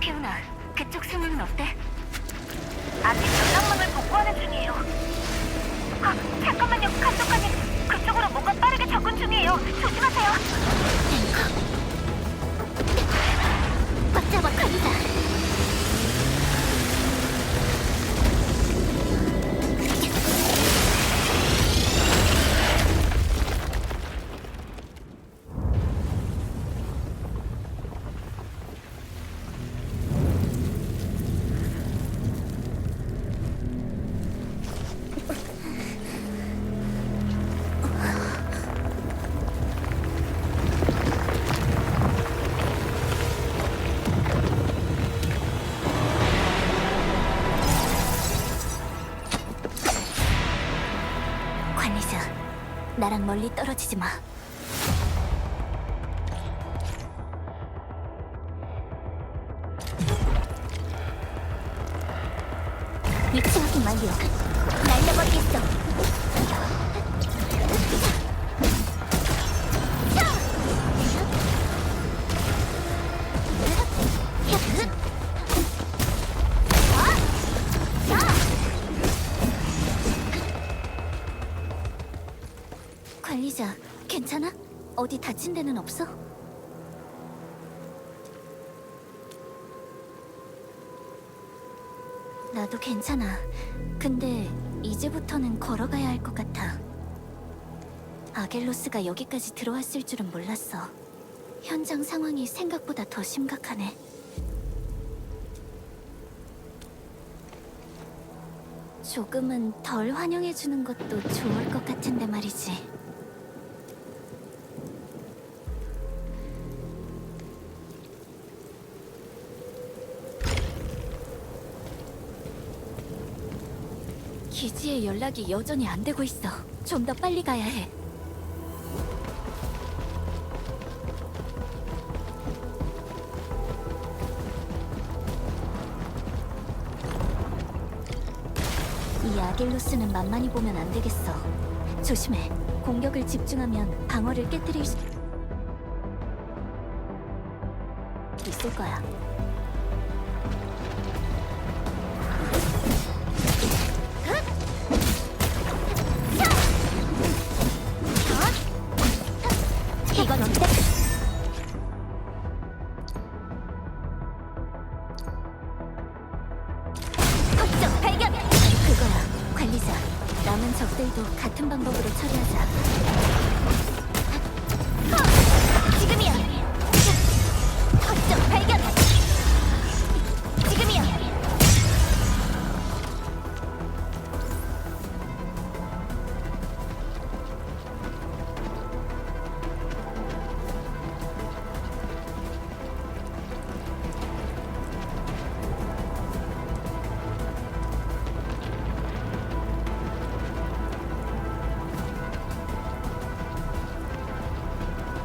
피우나, 그쪽 생물은 어때? 아직 연락망을 복구하는 중이에요. 아, 잠깐만요, 감독관님. 그쪽으로 뭔가 빠르게 접근 중이에요. 조심하세요. 꽉 잡아, 관리자. 관리자, 나랑 멀리 떨어지지 마. 위치 확인 완료. 날려버리겠어. 관리자, 괜찮아? 어디 다친 데는 없어? 나도 괜찮아. 근데 이제부터는 걸어가야 할 것 같아. 아겔로스가 여기까지 들어왔을 줄은 몰랐어. 현장 상황이 생각보다 더 심각하네. 조금은 덜 환영해주는 것도 좋을 것 같은데 말이지. 기지에 연락이 여전히 안 되고 있어. 좀 더 빨리 가야 해. 이 아겔로스는 만만히 보면 안 되겠어. 조심해. 공격을 집중하면 방어를 깨뜨릴 수 있을 거야. 이건 어때? 걱정 발견! 그거야, 관리자. 남은 적들도 같은 방법으로 처리하자. 지금이야! 걱정 발견! 지금이야!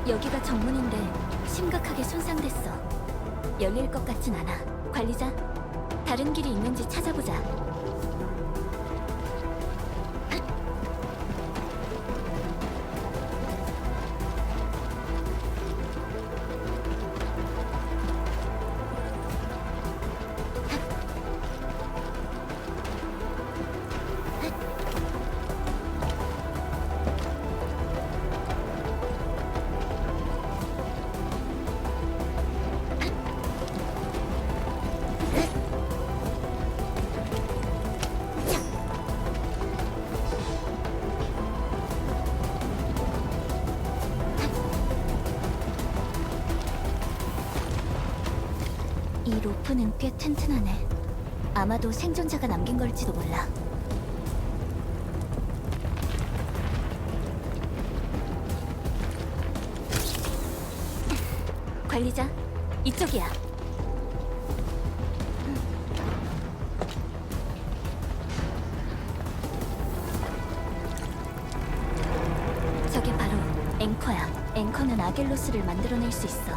여기가 정문인데 심각하게 손상됐어. 열릴 것 같진 않아. 관리자, 다른 길이 있는지 찾아보자. 이 로프는 꽤 튼튼하네. 아마도 생존자가 남긴 걸지도 몰라. 관리자, 이쪽이야. 저게 바로 앵커야. 앵커는 아겔로스를 만들어낼 수 있어.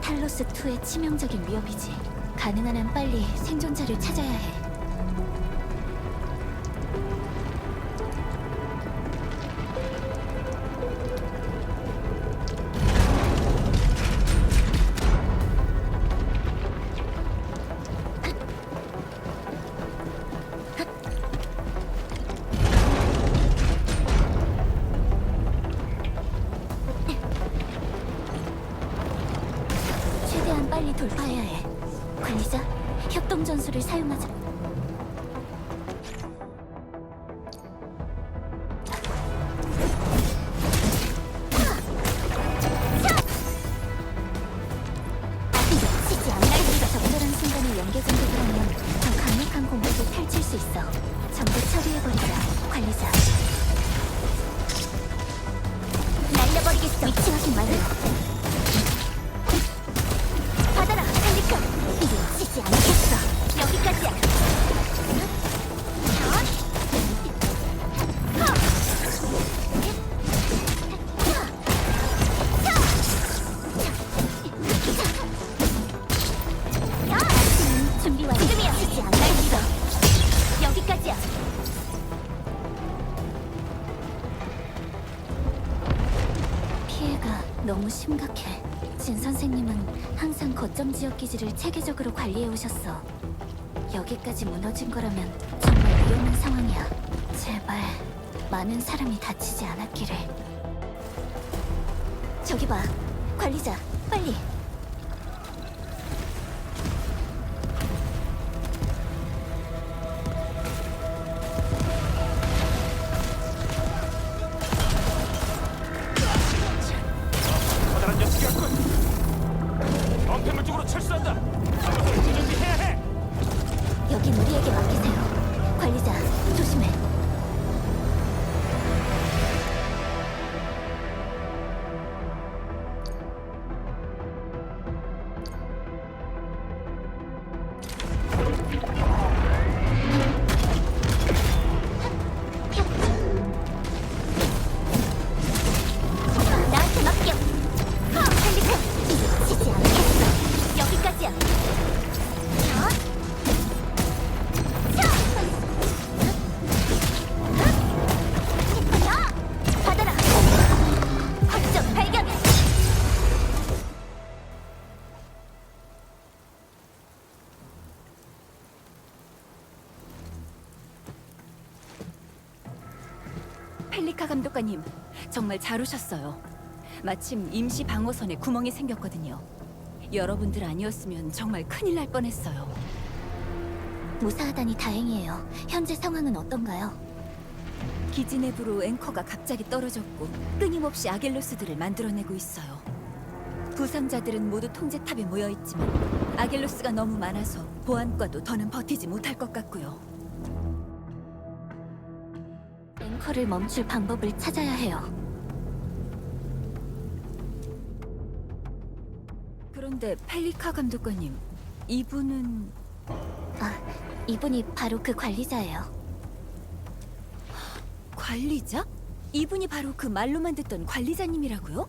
탈로스2의 치명적인 위협이지. 가능한 한 빨리 생존자를 찾아야 해. 봐야 해. 관리자, 협동 전술을 사용하자. 놓치지 않아. 적절한 순간에 연계 공격을 하면 더 강력한 공격을 펼칠 수 있어. 전부 처리해버리자, 관리자. 날려버리겠어. 위치 확인 완료. 받아라, 펠리카. 놓치지 않겠어. 여기까지야. 준비 완료. 지금이야. 놓치지 않겠어. 여기까지야. 피해가 너무 심각해. 진 선생님은 항상 거점 지역 기지를 체계적으로 관리해 오셨어. 여기까지 무너진 거라면 정말 위험한 상황이야. 제발 많은 사람이 다치지 않았기를. 저기 봐, 관리자, 빨리. 커다란 녀석이 왔군. 엄폐물 쪽으로 철수한다. 준비해야 해. 여긴 우리에게 맡기세요. 관리자, 조심해. 나한테 맡겨. 펠리카, 놓치지 않겠어. 여기까지야. 받아라. 확정 발견. 펠리카 감독관님, 정말 잘 오셨어요. 마침 임시 방어선에 구멍이 생겼거든요. 여러분들 아니었으면 정말 큰일 날 뻔했어요. 무사하다니 다행이에요. 현재 상황은 어떤가요? 기지 내부로 앵커가 갑자기 떨어졌고 끊임없이 아겔로스들을 만들어내고 있어요. 부상자들은 모두 통제탑에 모여 있지만 아겔로스가 너무 많아서 보안과도 더는 버티지 못할 것 같고요. 앵커를 멈출 방법을 찾아야 해요. 그런데 펠리카 감독관님, 이분은 아, 이분이 바로 그 관리자예요. 관리자? 이분이 바로 그 말로만 듣던 관리자님이라고요?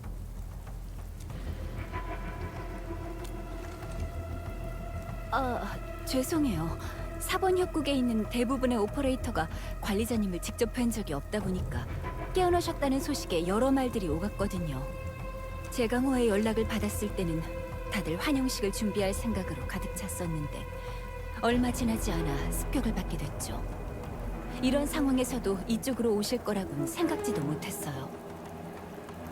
죄송해요. 사번협국에 있는 대부분의 오퍼레이터가 관리자님을 직접 뵌 적이 없다 보니까 깨어나셨다는 소식에 여러 말들이 오갔거든요. 제강호의 연락을 받았을 때는 다들 환영식을 준비할 생각으로 가득 찼었는데 얼마 지나지 않아 습격을 받게 됐죠. 이런 상황에서도 이쪽으로 오실 거라고는 생각지도 못했어요.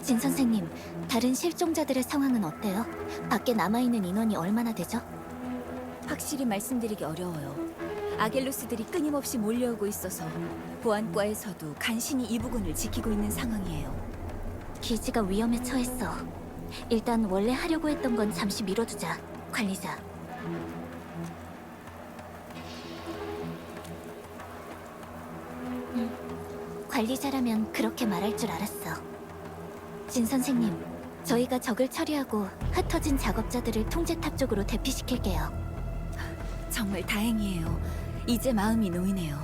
진 선생님, 다른 실종자들의 상황은 어때요? 밖에 남아있는 인원이 얼마나 되죠? 확실히 말씀드리기 어려워요. 아겔로스들이 끊임없이 몰려오고 있어서 보안과에서도 간신히 이 부근을 지키고 있는 상황이에요. 기지가 위험에 처했어. 일단 원래 하려고 했던 건 잠시 미뤄두자, 관리자. 관리자라면 그렇게 말할 줄 알았어. 진 선생님, 저희가 적을 처리하고 흩어진 작업자들을 통제탑 쪽으로 대피시킬게요. 정말 다행이에요. 이제 마음이 놓이네요.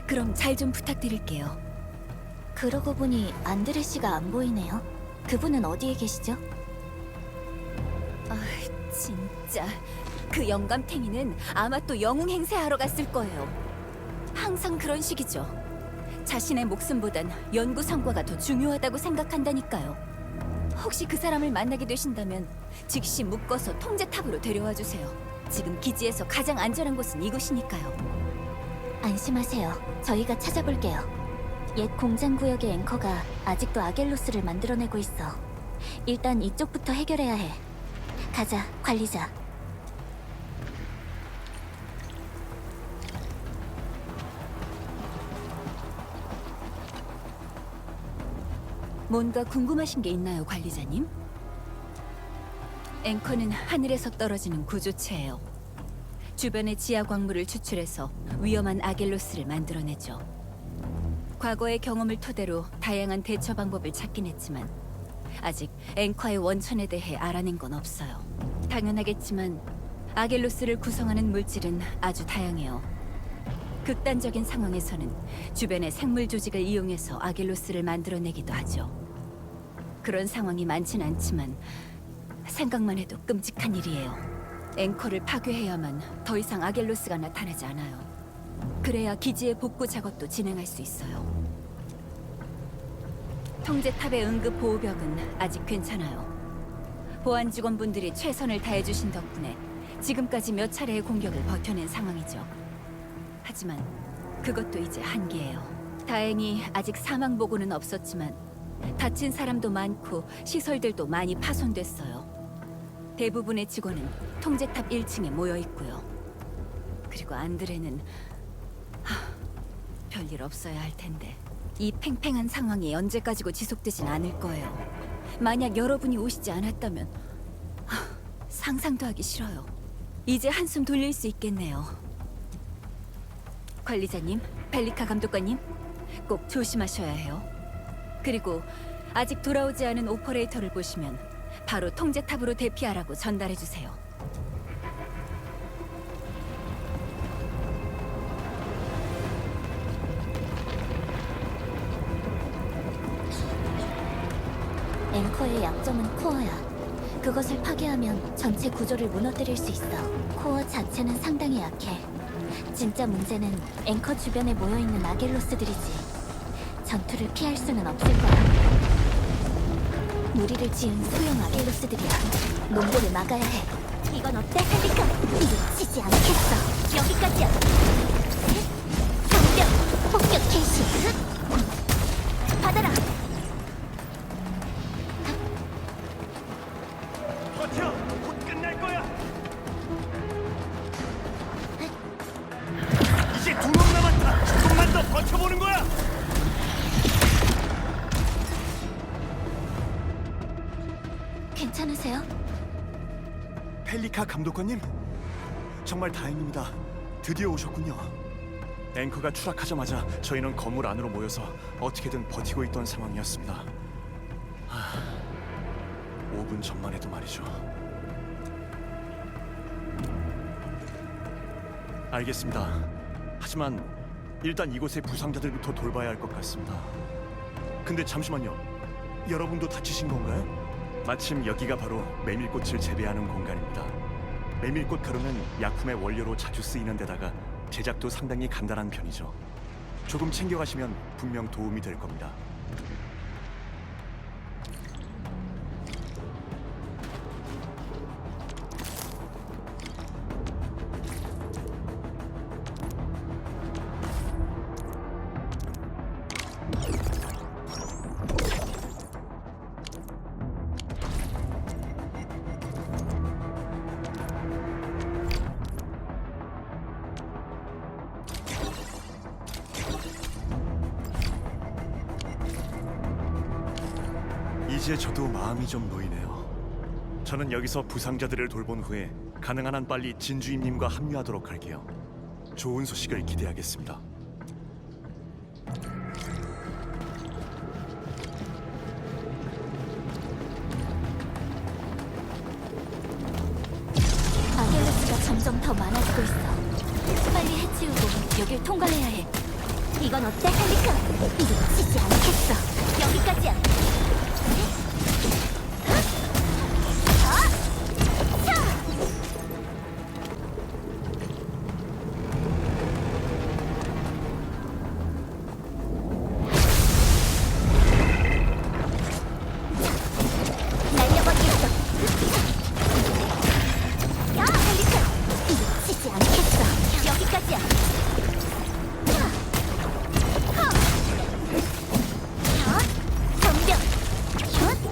그럼 잘 좀 부탁드릴게요. 그러고 보니 안드레 씨가 안 보이네요. 그분은 어디에 계시죠? 아, 진짜 그 영감탱이는 아마 또 영웅 행세하러 갔을 거예요. 항상 그런 식이죠. 자신의 목숨보단 연구 성과가 더 중요하다고 생각한다니까요. 혹시 그 사람을 만나게 되신다면 즉시 묶어서 통제탑으로 데려와 주세요. 지금 기지에서 가장 안전한 곳은 이곳이니까요. 안심하세요. 저희가 찾아볼게요. 옛 공장 구역의 앵커가 아직도 아겔로스를 만들어내고 있어. 일단 이쪽부터 해결해야 해. 가자, 관리자. 뭔가 궁금하신 게 있나요, 관리자님? 앵커는 하늘에서 떨어지는 구조체예요. 주변의 지하 광물을 추출해서 위험한 아겔로스를 만들어내죠. 과거의 경험을 토대로 다양한 대처 방법을 찾긴 했지만 아직 앵커의 원천에 대해 알아낸 건 없어요. 당연하겠지만 아겔로스를 구성하는 물질은 아주 다양해요. 극단적인 상황에서는 주변의 생물 조직을 이용해서 아겔로스를 만들어내기도 하죠. 그런 상황이 많진 않지만 생각만 해도 끔찍한 일이에요. 앵커를 파괴해야만 더 이상 아겔로스가 나타나지 않아요. 그래야 기지의 복구 작업도 진행할 수 있어요. 통제탑의 응급 보호벽은 아직 괜찮아요. 보안 직원분들이 최선을 다해주신 덕분에 지금까지 몇 차례의 공격을 버텨낸 상황이죠. 하지만 그것도 이제 한계예요. 다행히 아직 사망 보고는 없었지만 다친 사람도 많고 시설들도 많이 파손됐어요. 대부분의 직원은 통제탑 1층에 모여 있고요. 그리고 안드레는 별일 없어야 할 텐데 이 팽팽한 상황이 언제까지고 지속되진 않을 거예요. 만약 여러분이 오시지 않았다면 상상도 하기 싫어요. 이제 한숨 돌릴 수 있겠네요. 관리자님, 펠리카 감독관님, 꼭 조심하셔야 해요. 그리고 아직 돌아오지 않은 오퍼레이터를 보시면 바로 통제탑으로 대피하라고 전달해 주세요. 앵커의 약점은 코어야. 그것을 파괴하면 전체 구조를 무너뜨릴 수 있어. 코어 자체는 상당히 약해. 진짜 문제는 앵커 주변에 모여있는 아겔로스들이지. 전투를 피할 수는 없을 거야. 무리를 지은 소형 아겔로스들이야. 놈들을 막아야 해. 이건 어때, 펠리카? 놓치지 않겠어. 여기까지야. 정병, 폭격 개시. 받아라. 버텨! 곧 끝날 거야! 이제 2명 남았다! 조금만 더 버텨보는 거야! 괜찮으세요? 펠리카 감독관님, 정말 다행입니다. 드디어 오셨군요. 앵커가 추락하자마자 저희는 건물 안으로 모여서 어떻게든 버티고 있던 상황이었습니다. 5분 전만 해도 말이죠. 알겠습니다. 하지만 일단 이곳의 부상자들부터 돌봐야 할 것 같습니다. 근데 잠시만요. 여러분도 다치신 건가요? 마침 여기가 바로 메밀꽃을 재배하는 공간입니다. 메밀꽃 가루는 약품의 원료로 자주 쓰이는 데다가 제작도 상당히 간단한 편이죠. 조금 챙겨가시면 분명 도움이 될 겁니다. 이제 저도 마음이 좀 놓이네요. 저는 여기서 부상자들을 돌본 후에 가능한 한 빨리 진주임님과 합류하도록 할게요. 좋은 소식을 기대하겠습니다. 아겔로스가 점점 더 많아지고 있어. 빨리 해치우고 여길 통과해야 해. 이건 어때, 펠리카? 놓치지 않겠어. 여기까지야. 날려버리겠어. 야, 펠리카! 놓치지 않겠어. 여기까지야. 전병! 슛!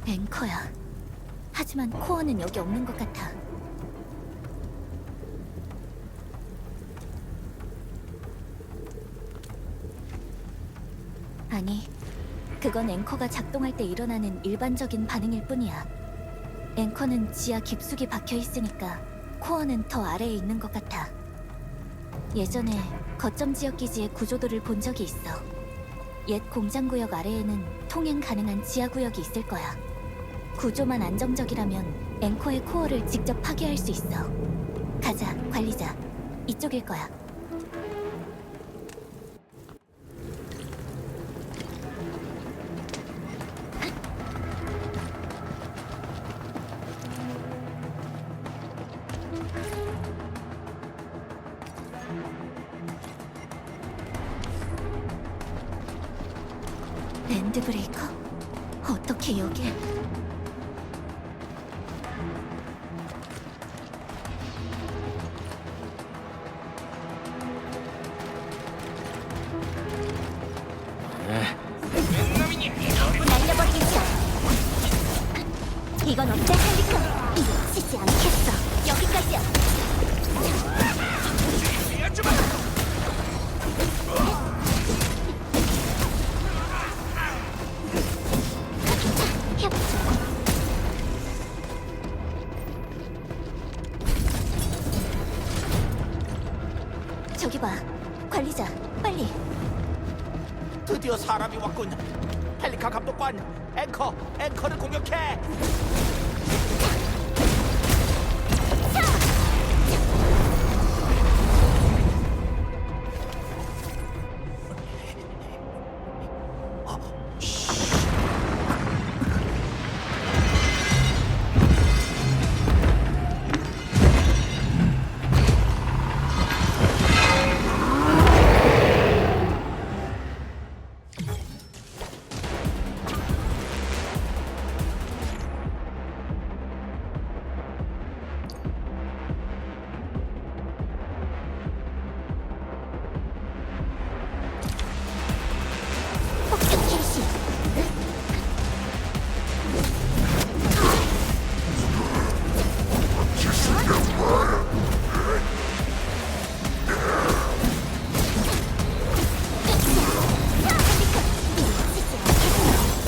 앵커야. 하지만 코어는 여기 없는 것 같아. 아니, 그건 앵커가 작동할 때 일어나는 일반적인 반응일 뿐이야. 앵커는 지하 깊숙이 박혀 있으니까 코어는 더 아래에 있는 것 같아. 예전에 거점 지역 기지의 구조도를 본 적이 있어. 옛 공장구역 아래에는 통행 가능한 지하구역이 있을 거야. 구조만 안정적이라면 앵커의 코어를 직접 파괴할 수 있어. 가자, 관리자. 이쪽일 거야. 랜드브레이커? 어떻게 여기에? 날려버리겠어. 이건 어때, 헬리컨? 놓치지 않겠어. 여기까지야. 저기 봐, 관리자, 빨리. 드디어 사람이 왔군. 펠리카 감독관, 앵커를 공격해. 폭격 개시.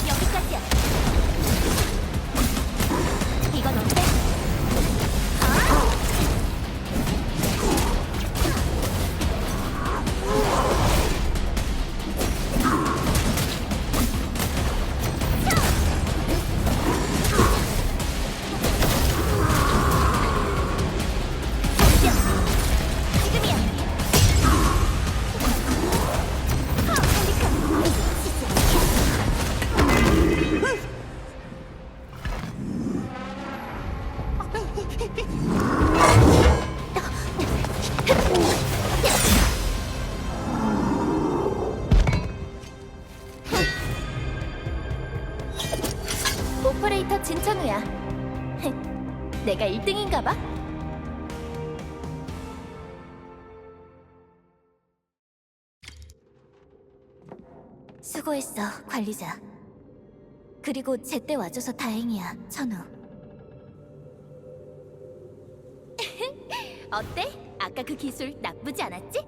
여기까지야. 이건 어때? 지금이야. 오퍼레이터 진천우야. 내가 1등인가 봐. 수고했어, 관리자. 그리고 제때 와줘서 다행이야, 천우. 어때? 아까 그 기술 나쁘지 않았지?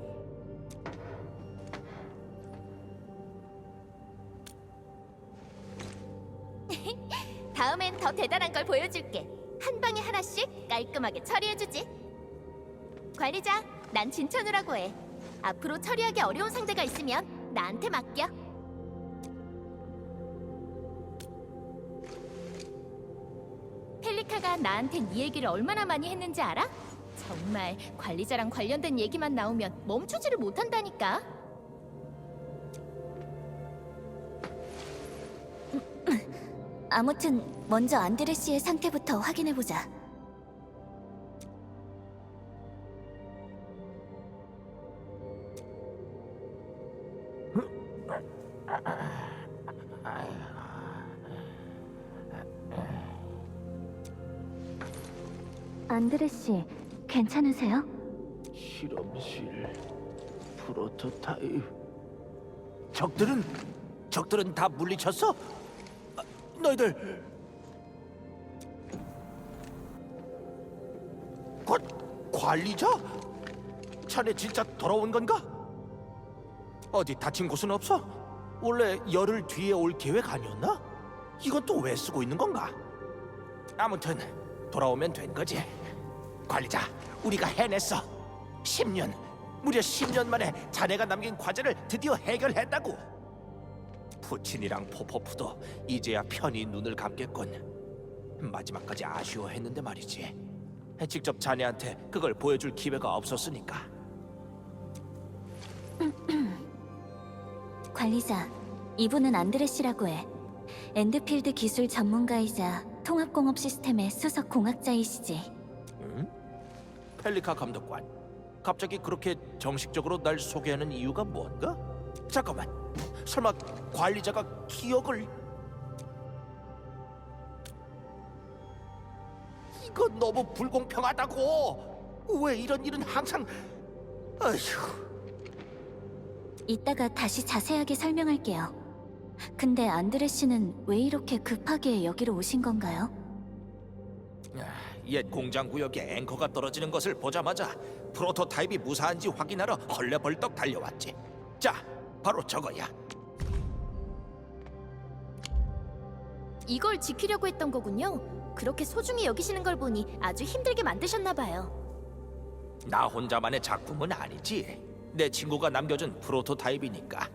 다음엔 더 대단한 걸 보여줄게. 한 방에 하나씩 깔끔하게 처리해주지. 관리자, 난 진천우라고 해. 앞으로 처리하기 어려운 상대가 있으면 나한테 맡겨. 펠리카가 나한텐 이 얘기를 얼마나 많이 했는지 알아? 정말 관리자랑 관련된 얘기만 나오면 멈추지를 못한다니까. 아무튼 먼저 안드레시의 상태부터 확인해보자. 안드레시, 괜찮으세요? 실험실 프로토타입. 적들은 다 물리쳤어? 너희들 관리자? 자네 진짜 돌아온 건가? 어디 다친 곳은 없어? 원래 열흘 뒤에 올 계획 아니었나? 이건 또 왜 쓰고 있는 건가? 아무튼 돌아오면 된 거지. 관리자, 우리가 해냈어. 10년, 무려 10년 만에 자네가 남긴 과제를 드디어 해결했다고. 푸친이랑 포포프도 이제야 편히 눈을 감겠군. 마지막까지 아쉬워했는데 말이지. 직접 자네한테 그걸 보여줄 기회가 없었으니까. 관리자, 이분은 안드레 씨라고 해. 엔드필드 기술 전문가이자 통합공업 시스템의 수석 공학자이시지. 응? 펠리카 감독관, 갑자기 그렇게 정식적으로 날 소개하는 이유가 뭔가? 잠깐만, 설마 관리자가 기억을... 이건 너무 불공평하다고! 왜 이런 일은 항상... 아휴... 이따가 다시 자세하게 설명할게요. 근데 안드레 씨는 왜 이렇게 급하게 여기로 오신 건가요? 옛 공장 구역에 앵커가 떨어지는 것을 보자마자 프로토타입이 무사한지 확인하러 헐레벌떡 달려왔지. 자, 바로 저거야. 이걸 지키려고 했던 거군요. 그렇게 소중히 여기시는 걸 보니 아주 힘들게 만드셨나 봐요. 나 혼자만의 작품은 아니지. 내 친구가 남겨준 프로토타입이니까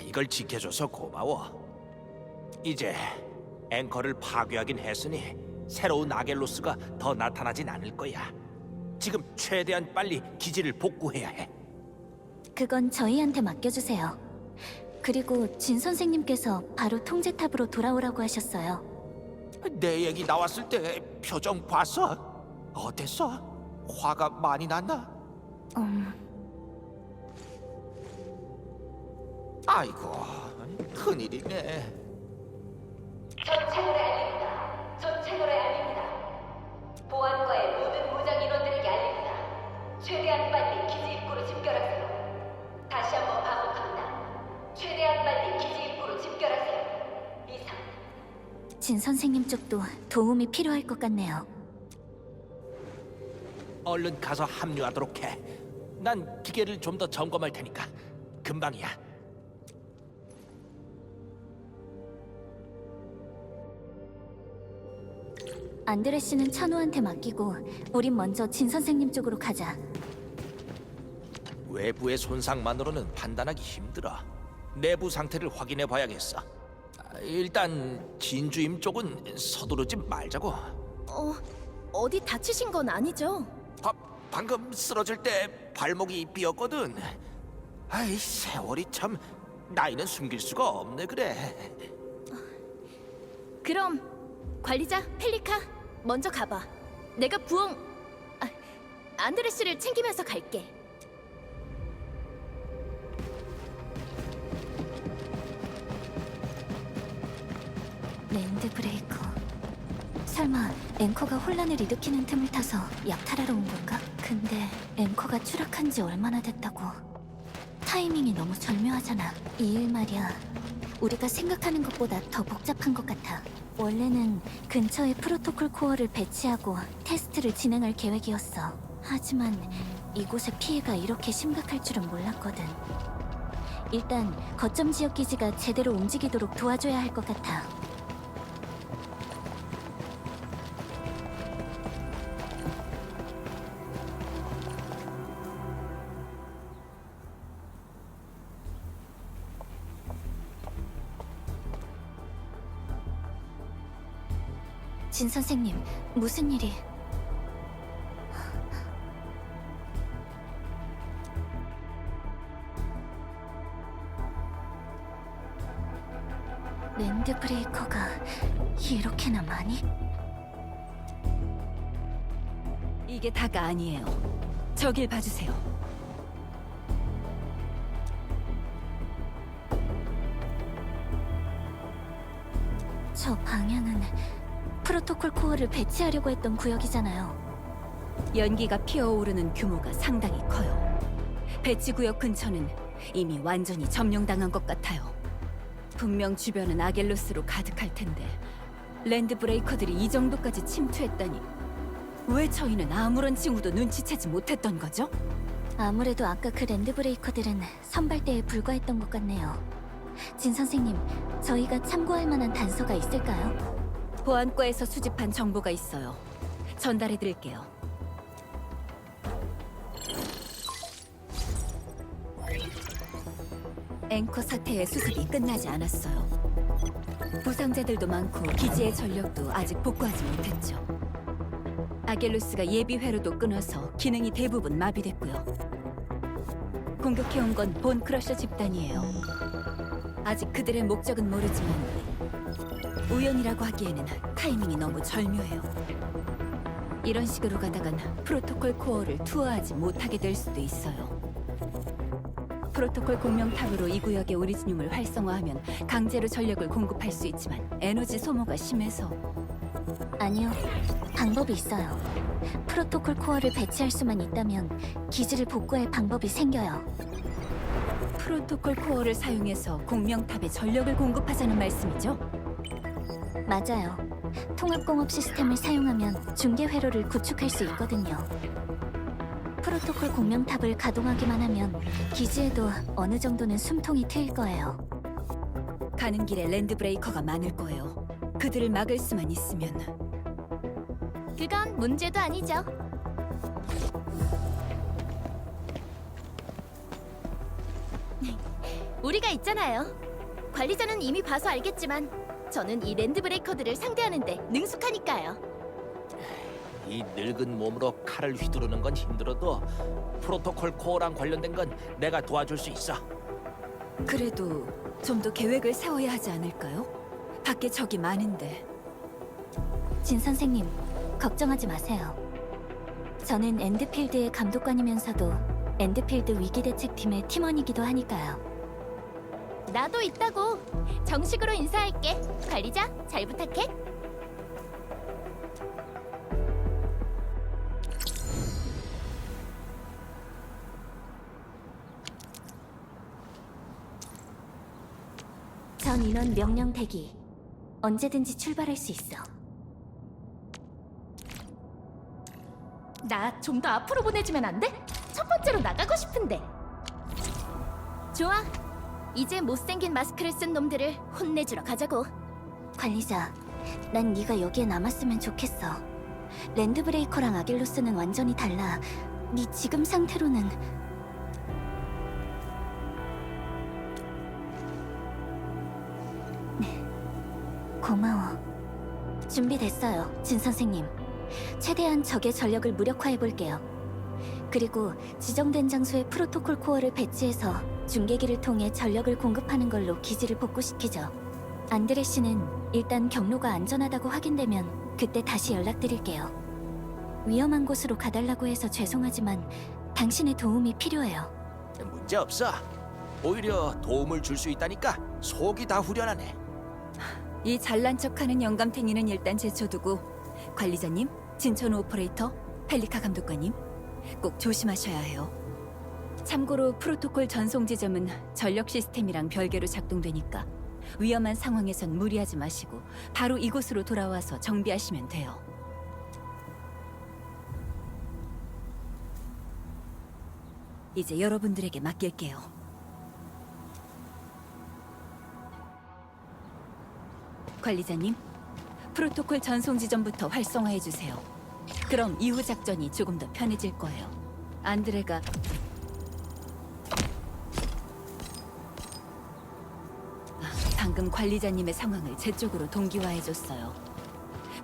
이걸 지켜줘서 고마워. 이제 앵커를 파괴하긴 했으니 새로운 아겔로스가 더 나타나진 않을 거야. 지금 최대한 빨리 기지를 복구해야 해. 그건 저희한테 맡겨주세요. 그리고 진 선생님께서 바로 통제탑으로 돌아오라고 하셨어요. 내 얘기 나왔을 때 표정 봤어? 어땠어? 화가 많이 났나? 아이고, 큰일이네. 전 채널에 알립니다. 전 채널에 알립니다. 보안과의 모든 무장 인원들에게 알립니다. 최대한 빨리 기지 입구로 집결하세요. 다시 한번 반복합니다. 최대한 빨리 기지 입구로 집결하세요. 이상. 진 선생님 쪽도 도움이 필요할 것 같네요. 얼른 가서 합류하도록 해. 난 기계를 좀 더 점검할 테니까 금방이야. 안드레 씨는 찬우한테 맡기고 우린 먼저 진 선생님 쪽으로 가자. 외부의 손상만으로는 판단하기 힘들어. 내부 상태를 확인해 봐야겠어. 일단 진주임 쪽은 서두르지 말자고. 어디 다치신 건 아니죠? 방금 쓰러질 때 발목이 삐었거든. 아이, 세월이 참... 나이는 숨길 수가 없네 그래. 그럼 관리자 펠리카 먼저 가봐. 내가 안드레 씨를 챙기면서 갈게. 랜드 브레이커. 설마 앵커가 혼란을 일으키는 틈을 타서 약탈하러 온 건가? 근데 앵커가 추락한 지 얼마나 됐다고. 타이밍이 너무 절묘하잖아. 이 일 말이야, 우리가 생각하는 것보다 더 복잡한 것 같아. 원래는 근처에 프로토콜 코어를 배치하고 테스트를 진행할 계획이었어. 하지만 이곳의 피해가 이렇게 심각할 줄은 몰랐거든. 일단 거점 지역 기지가 제대로 움직이도록 도와줘야 할 것 같아. 진 선생님, 무슨 일이... 랜드 브레이커가 이렇게나 많이? 이게 다가 아니에요. 저길 봐주세요. 저 방향은 프로토콜 코어를 배치하려고 했던 구역이잖아요. 연기가 피어오르는 규모가 상당히 커요. 배치 구역 근처는 이미 완전히 점령당한 것 같아요. 분명 주변은 아겔로스로 가득할 텐데 랜드 브레이커들이 이 정도까지 침투했다니 왜 저희는 아무런 징후도 눈치채지 못했던 거죠? 아무래도 아까 그 랜드브레이커들은 선발대에 불과했던 것 같네요. 진 선생님, 저희가 참고할 만한 단서가 있을까요? 보안과에서 수집한 정보가 있어요. 전달해 드릴게요. 앵커 사태의 수습이 끝나지 않았어요. 부상자들도 많고 기지의 전력도 아직 복구하지 못했죠. 아겔루스가 예비 회로도 끊어서 기능이 대부분 마비됐고요. 공격해온 건 본 크러셔 집단이에요. 아직 그들의 목적은 모르지만 우연이라고 하기에는 타이밍이 너무 절묘해요. 이런 식으로 가다간 프로토콜 코어를 투어하지 못하게 될 수도 있어요. 프로토콜 공명탑으로 이 구역의 오리지늄을 활성화하면 강제로 전력을 공급할 수 있지만 에너지 소모가 심해서 아니요, 방법이 있어요. 프로토콜 코어를 배치할 수만 있다면 기지를 복구할 방법이 생겨요. 프로토콜 코어를 사용해서 공명탑에 전력을 공급하자는 말씀이죠? 맞아요. 통합공업 시스템을 사용하면 중계 회로를 구축할 수 있거든요. 프로토콜 공명탑을 가동하기만 하면 기지에도 어느 정도는 숨통이 트일 거예요. 가는 길에 랜드브레이커가 많을 거예요. 그들을 막을 수만 있으면. 그건 문제도 아니죠. 우리가 있잖아요. 관리자는 이미 봐서 알겠지만 저는 이 랜드브레이커들을 상대하는데 능숙하니까요. 이 늙은 몸으로 칼을 휘두르는 건 힘들어도 프로토콜 코어랑 관련된 건 내가 도와줄 수 있어. 그래도 좀 더 계획을 세워야 하지 않을까요? 밖에 적이 많은데. 진 선생님, 걱정하지 마세요. 저는 엔드필드의 감독관이면서도 엔드필드 위기대책팀의 팀원이기도 하니까요. 나도 있다고. 정식으로 인사할게. 관리자, 잘 부탁해. 전 인원 명령 대기. 언제든지 출발할 수 있어. 나 좀 더 앞으로 보내주면 안 돼? 첫 번째로 나가고 싶은데. 좋아. 이제 못생긴 마스크를 쓴 놈들을 혼내주러 가자고. 관리자, 난 네가 여기에 남았으면 좋겠어. 랜드브레이커랑 아길로스는 완전히 달라. 네 지금 상태로는... 고마워. 준비됐어요, 진 선생님. 최대한 적의 전력을 무력화해볼게요. 그리고 지정된 장소에 프로토콜 코어를 배치해서 중계기를 통해 전력을 공급하는 걸로 기지를 복구시키죠. 안드레 씨는 일단 경로가 안전하다고 확인되면 그때 다시 연락드릴게요. 위험한 곳으로 가달라고 해서 죄송하지만 당신의 도움이 필요해요. 문제 없어. 오히려 도움을 줄 수 있다니까 속이 다 후련하네. 이 잘난 척하는 영감탱이는 일단 제쳐두고 관리자님, 진천호 오퍼레이터, 펠리카 감독관님 꼭 조심하셔야 해요. 참고로 프로토콜 전송 지점은 전력 시스템이랑 별개로 작동되니까 위험한 상황에선 무리하지 마시고 바로 이곳으로 돌아와서 정비하시면 돼요. 이제 여러분들에게 맡길게요. 관리자님, 프로토콜 전송 지점부터 활성화해 주세요. 그럼 이후 작전이 조금 더 편해질 거예요. 안드레가 방금 관리자님의 상황을 제 쪽으로 동기화해 줬어요.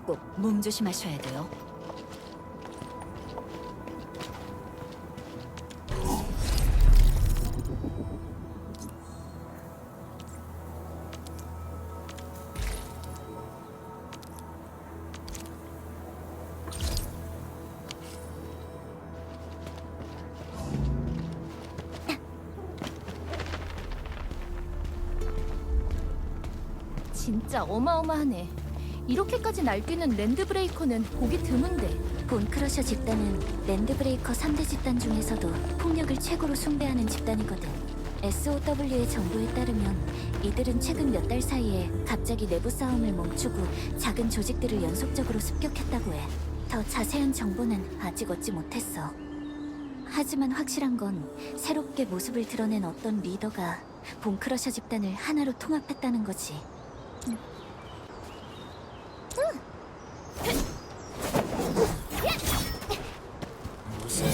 꼭 몸 조심하셔야 돼요. 진짜 어마어마하네. 이렇게까지 날뛰는 랜드브레이커는 보기 드문데. 본크러셔 집단은 랜드브레이커 3대 집단 중에서도 폭력을 최고로 숭배하는 집단이거든. SOW의 정보에 따르면 이들은 최근 몇 달 사이에 갑자기 내부 싸움을 멈추고 작은 조직들을 연속적으로 습격했다고 해. 더 자세한 정보는 아직 얻지 못했어. 하지만 확실한 건 새롭게 모습을 드러낸 어떤 리더가 본크러셔 집단을 하나로 통합했다는 거지.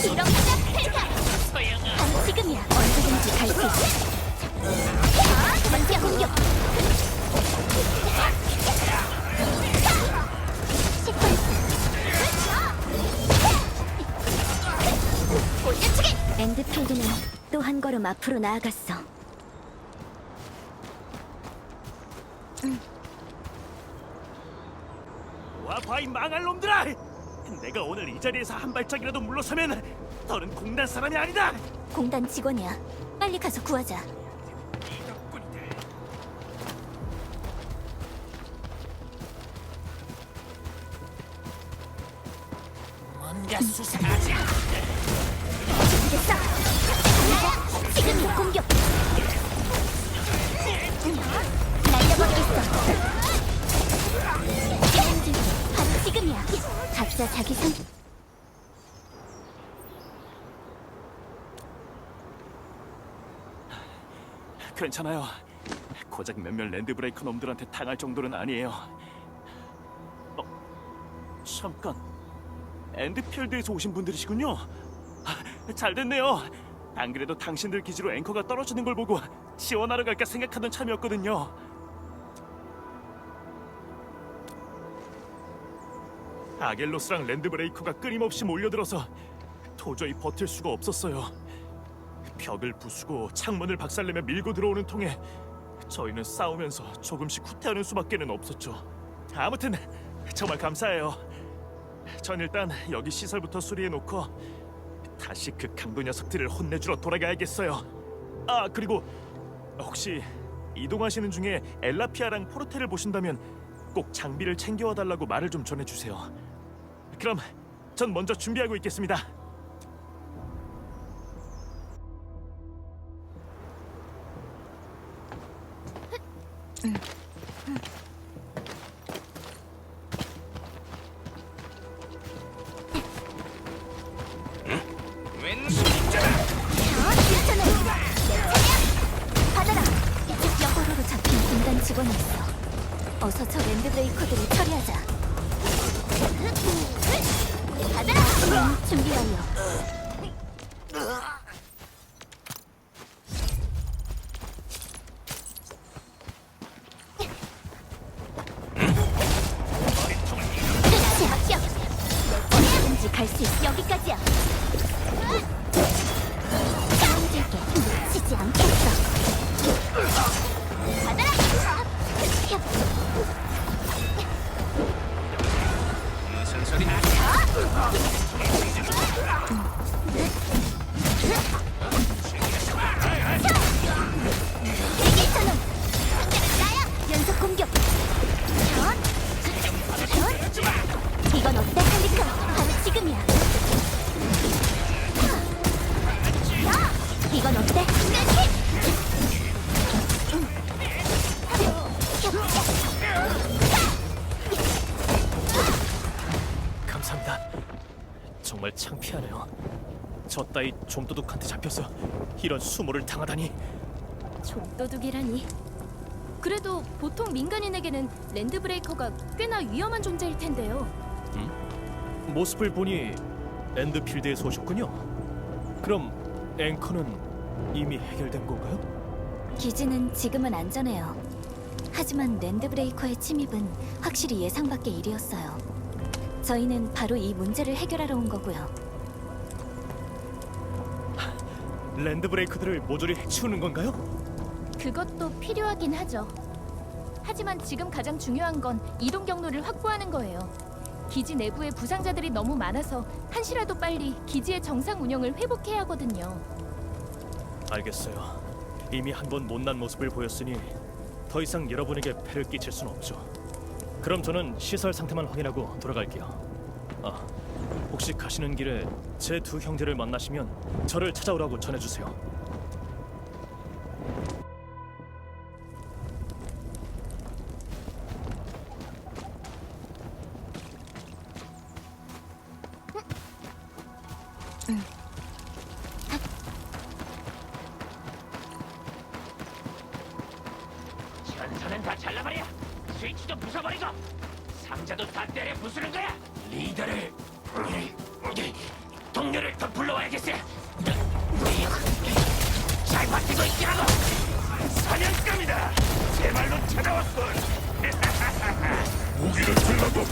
이런 바로 지금이야. 언제든지 갈 수 있어. 먼저 공격. 올려치기. 엔드필드는 또 한 걸음 앞으로 나아갔어. 와, 봐이 망할 놈들아! 내가 오늘 이 자리에서 한 발짝이라도 물러서면 더는 공단 사람이 아니다. 공단 직원이야. 빨리 가서 구하자. 뭔가 수상하지. 됐어. 지금 공격. 날려버리겠어. 바로 지금이야. 각자 자기 선. 괜찮아요. 고작 몇몇 랜드브레이커 놈들한테 당할 정도는 아니에요. 잠깐. 엔드필드에서 오신 분들이시군요. 잘 됐네요. 안 그래도 당신들 기지로 앵커가 떨어지는 걸 보고 지원하러 갈까 생각하던 참이었거든요. 아겔로스랑 랜드브레이커가 끊임없이 몰려들어서 도저히 버틸 수가 없었어요. 벽을 부수고 창문을 박살내며 밀고 들어오는 통에 저희는 싸우면서 조금씩 후퇴하는 수밖에는 없었죠. 아무튼 정말 감사해요. 전 일단 여기 시설부터 수리해놓고 다시 그 강도 녀석들을 혼내주러 돌아가야겠어요. 아, 그리고 혹시 이동하시는 중에 엘라피아랑 포르테를 보신다면 꼭 장비를 챙겨와 달라고 말을 좀 전해주세요. 그럼 전 먼저 준비하고 있겠습니다. 받아라. 여고로로 잡힌 공단 직원이 있어. 어서 저 랜드브레이커들을 처리하자. 받아라. 준비 완료. 합격. 언제든지 갈 수 있어. 여기까지야. 싸움질게 놓치지 않겠어. 받아라. 무슨 소리야? 대기선언. 상대는 나야. 연속 공격. 이건 어때, 할리카? 바로 지금이야. 이건 어때? 감사합니다. 정말 창피하네요. 저 따위 좀도둑한테 잡혀서 이런 수모를 당하다니. 좀도둑이라니. 그래도 보통 민간인에게는 랜드브레이커가 꽤나 위험한 존재일 텐데요. 모습을 보니 랜드필드에서 오셨군요. 그럼 앵커는 이미 해결된 건가요? 기지는 지금은 안전해요. 하지만 랜드브레이커의 침입은 확실히 예상 밖의 일이었어요. 저희는 바로 이 문제를 해결하러 온 거고요. 랜드브레이커들을 모조리 해치우는 건가요? 그것도 필요하긴 하죠. 하지만 지금 가장 중요한 건 이동 경로를 확보하는 거예요. 기지 내부에 부상자들이 너무 많아서 한시라도 빨리 기지의 정상 운영을 회복해야 하거든요. 알겠어요. 이미 한 번 못난 모습을 보였으니 더 이상 여러분에게 폐를 끼칠 수는 없죠. 그럼 저는 시설 상태만 확인하고 돌아갈게요. 아, 혹시 가시는 길에 제 두 형제를 만나시면 저를 찾아오라고 전해주세요. 부숴버리고 상자도 다 때려 부수는 거야. 리더를 동료를 더 불러와야겠어. 잘 버티고 있기라고. 사냥감이다. 제 말로 찾아왔군. 무기를 들라고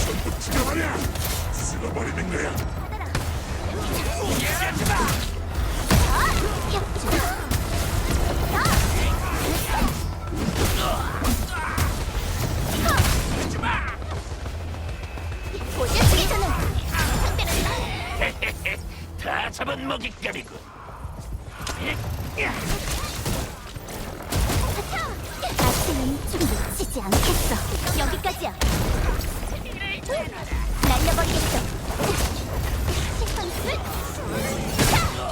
전부 죽여버려. 쓸어버리는 거야. 얘기하지 마. 보여주기 전에 다 잡은 먹잇감이군. 다시는 좀 놓치지 않겠어. 여기까지야. 날려버리겠어. 시퀀스.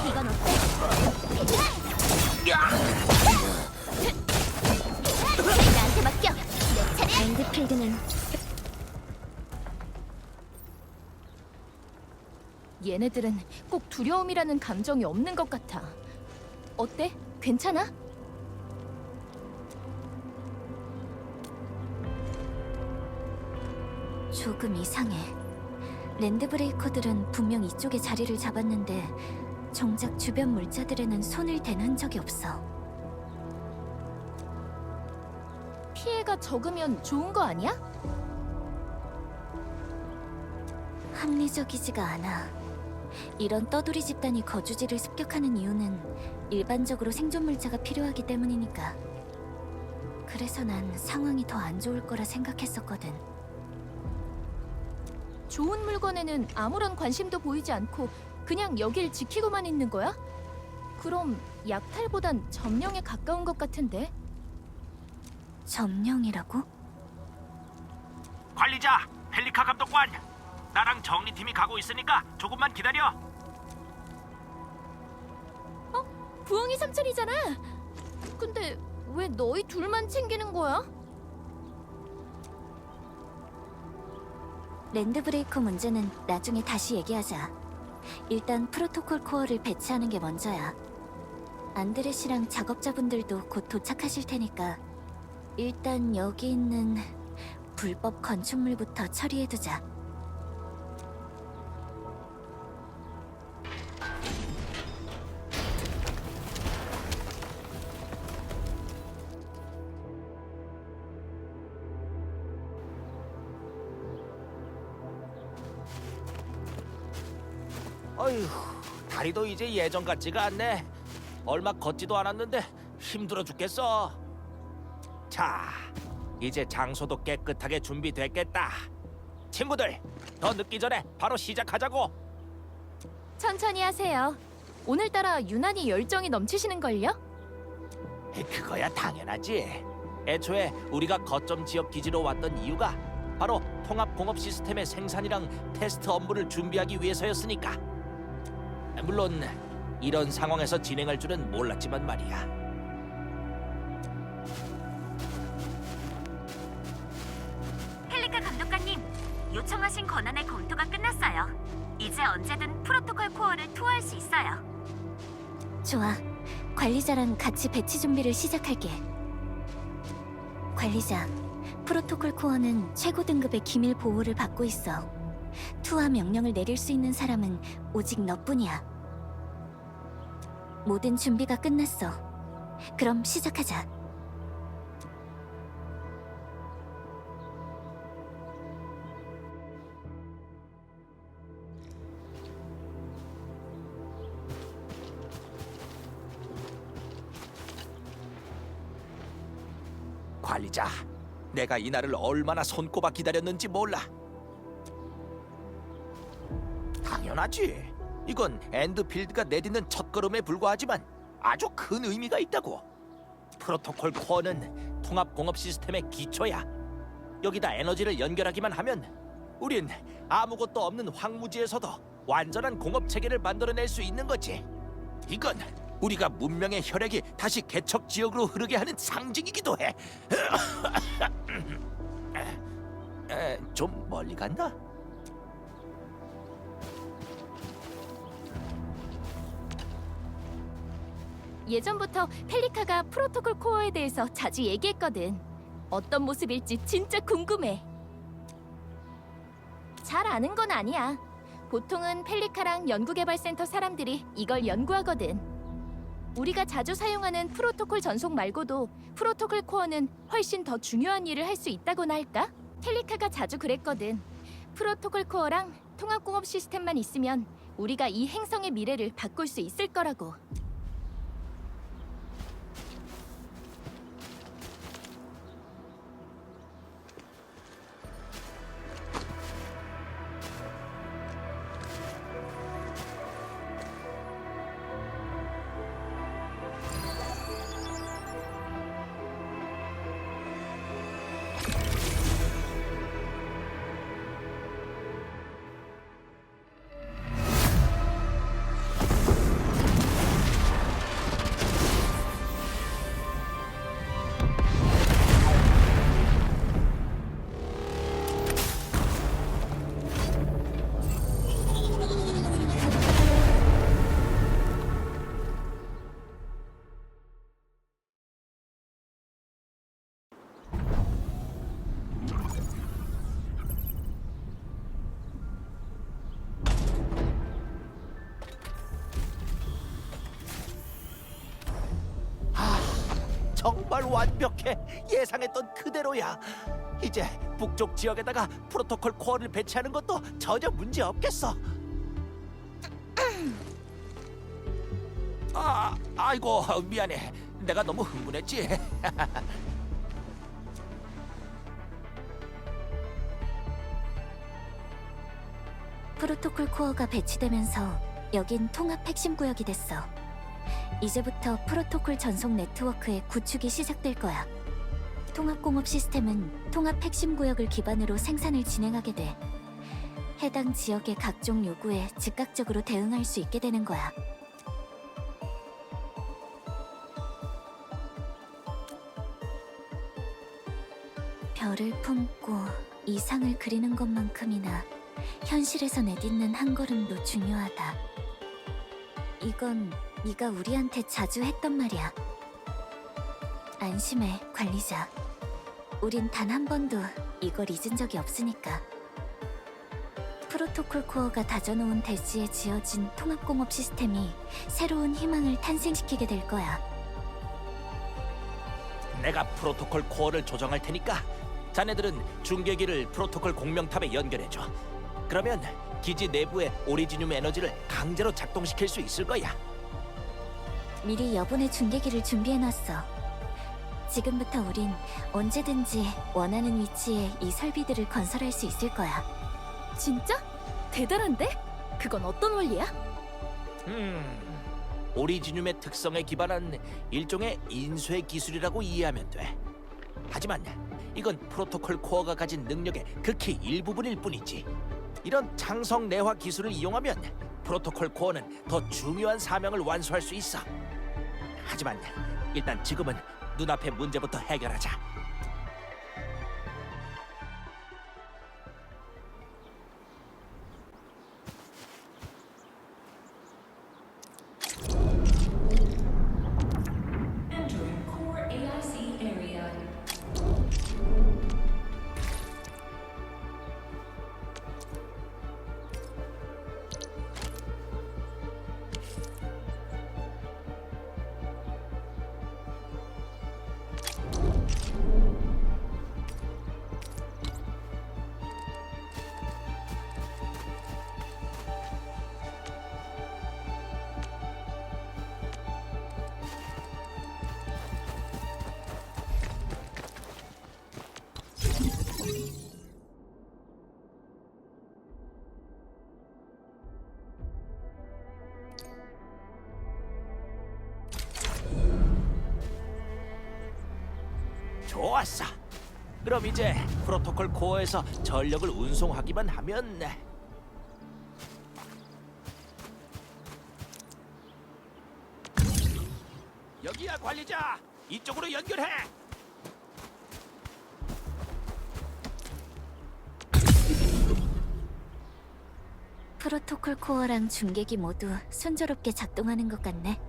이건 어때? 나한테 맡겨. 내 차례. 엔드필드는 얘네들은 꼭 두려움이라는 감정이 없는 것 같아. 어때? 괜찮아? 조금 이상해. 랜드브레이커들은 분명 이쪽에 자리를 잡았는데 정작 주변 물자들에는 손을 댄 흔적이 없어. 피해가 적으면 좋은 거 아니야? 합리적이지가 않아. 이런 떠돌이 집단이 거주지를 습격하는 이유는 일반적으로 생존 물자가 필요하기 때문이니까. 그래서 난 상황이 더 안 좋을 거라 생각했었거든. 좋은 물건에는 아무런 관심도 보이지 않고 그냥 여길 지키고만 있는 거야? 그럼 약탈보단 점령에 가까운 것 같은데? 점령이라고? 관리자, 펠리카 감독관. 나랑 정리팀이 가고 있으니까 조금만 기다려. 부엉이 삼촌이잖아. 근데 왜 너희 둘만 챙기는 거야? 랜드브레이커 문제는 나중에 다시 얘기하자. 일단 프로토콜 코어를 배치하는 게 먼저야. 안드레시랑 작업자분들도 곧 도착하실 테니까 일단 여기 있는 불법 건축물부터 처리해두자. 어휴, 다리도 이제 예전 같지가 않네. 얼마 걷지도 않았는데 힘들어 죽겠어. 자, 이제 장소도 깨끗하게 준비됐겠다. 친구들, 더 늦기 전에 바로 시작하자고. 천천히 하세요. 오늘따라 유난히 열정이 넘치시는걸요? 그거야 당연하지. 애초에 우리가 거점 지역 기지로 왔던 이유가 바로 통합 공업 시스템의 생산이랑 테스트 업무를 준비하기 위해서였으니까. 물론 이런 상황에서 진행할 줄은 몰랐지만 말이야. 펠리카 감독관님, 요청하신 권한의 검토가 끝났어요. 이제 언제든 프로토콜 코어를 투하할 수 있어요. 좋아. 관리자랑 같이 배치 준비를 시작할게. 관리자, 프로토콜 코어는 최고 등급의 기밀 보호를 받고 있어. 투하 명령을 내릴 수 있는 사람은 오직 너뿐이야. 모든 준비가 끝났어. 그럼 시작하자. 관리자, 내가 이 날을 얼마나 손꼽아 기다렸는지 몰라. 당연하지. 이건 엔드필드가 내딛는 첫걸음에 불과하지만 아주 큰 의미가 있다고. 프로토콜 코어는 통합 공업 시스템의 기초야. 여기다 에너지를 연결하기만 하면 우린 아무것도 없는 황무지에서도 완전한 공업 체계를 만들어낼 수 있는 거지. 이건 우리가 문명의 혈액이 다시 개척 지역으로 흐르게 하는 상징이기도 해. 좀 멀리 갔나? 예전부터 펠리카가 프로토콜 코어에 대해서 자주 얘기했거든. 어떤 모습일지 진짜 궁금해. 잘 아는 건 아니야. 보통은 펠리카랑 연구개발센터 사람들이 이걸 연구하거든. 우리가 자주 사용하는 프로토콜 전송 말고도 프로토콜 코어는 훨씬 더 중요한 일을 할 수 있다고나 할까? 펠리카가 자주 그랬거든. 프로토콜 코어랑 통합공업 시스템만 있으면 우리가 이 행성의 미래를 바꿀 수 있을 거라고. 정말 완벽해. 예상했던 그대로야. 이제 북쪽 지역에다가 프로토콜 코어를 배치하는 것도 전혀 문제 없겠어. 아이고 미안해. 내가 너무 흥분했지. 프로토콜 코어가 배치되면서 여긴 통합 핵심 구역이 됐어. 이제부터 프로토콜 전송 네트워크의 구축이 시작될 거야. 통합공업 시스템은 통합 핵심 구역을 기반으로 생산을 진행하게 돼. 해당 지역의 각종 요구에 즉각적으로 대응할 수 있게 되는 거야. 별을 품고 이상을 그리는 것만큼이나 현실에서 내딛는 한 걸음도 중요하다. 이건 네가 우리한테 자주 했던 말이야. 안심해, 관리자. 우린 단 한 번도 이걸 잊은 적이 없으니까. 프로토콜 코어가 다져놓은 대지에 지어진 통합공업 시스템이 새로운 희망을 탄생시키게 될 거야. 내가 프로토콜 코어를 조정할 테니까 자네들은 중계기를 프로토콜 공명탑에 연결해줘. 그러면 기지 내부의 오리지늄 에너지를 강제로 작동시킬 수 있을 거야. 미리 여분의 중계기를 준비해놨어. 지금부터 우린 언제든지 원하는 위치에 이 설비들을 건설할 수 있을 거야. 진짜? 대단한데? 그건 어떤 원리야? 오리지늄의 특성에 기반한 일종의 인쇄 기술이라고 이해하면 돼. 하지만 이건 프로토콜 코어가 가진 능력의 극히 일부분일 뿐이지. 이런 창성 내화 기술을 이용하면 프로토콜 코어는 더 중요한 사명을 완수할 수 있어. 하지만 일단 지금은 눈앞의 문제부터 해결하자. 좋았어. 그럼 이제 프로토콜 코어에서 전력을 운송하기만 하면 여기야 관리자. 이쪽으로 연결해. 프로토콜 코어랑 중계기 모두 순조롭게 작동하는 것 같네.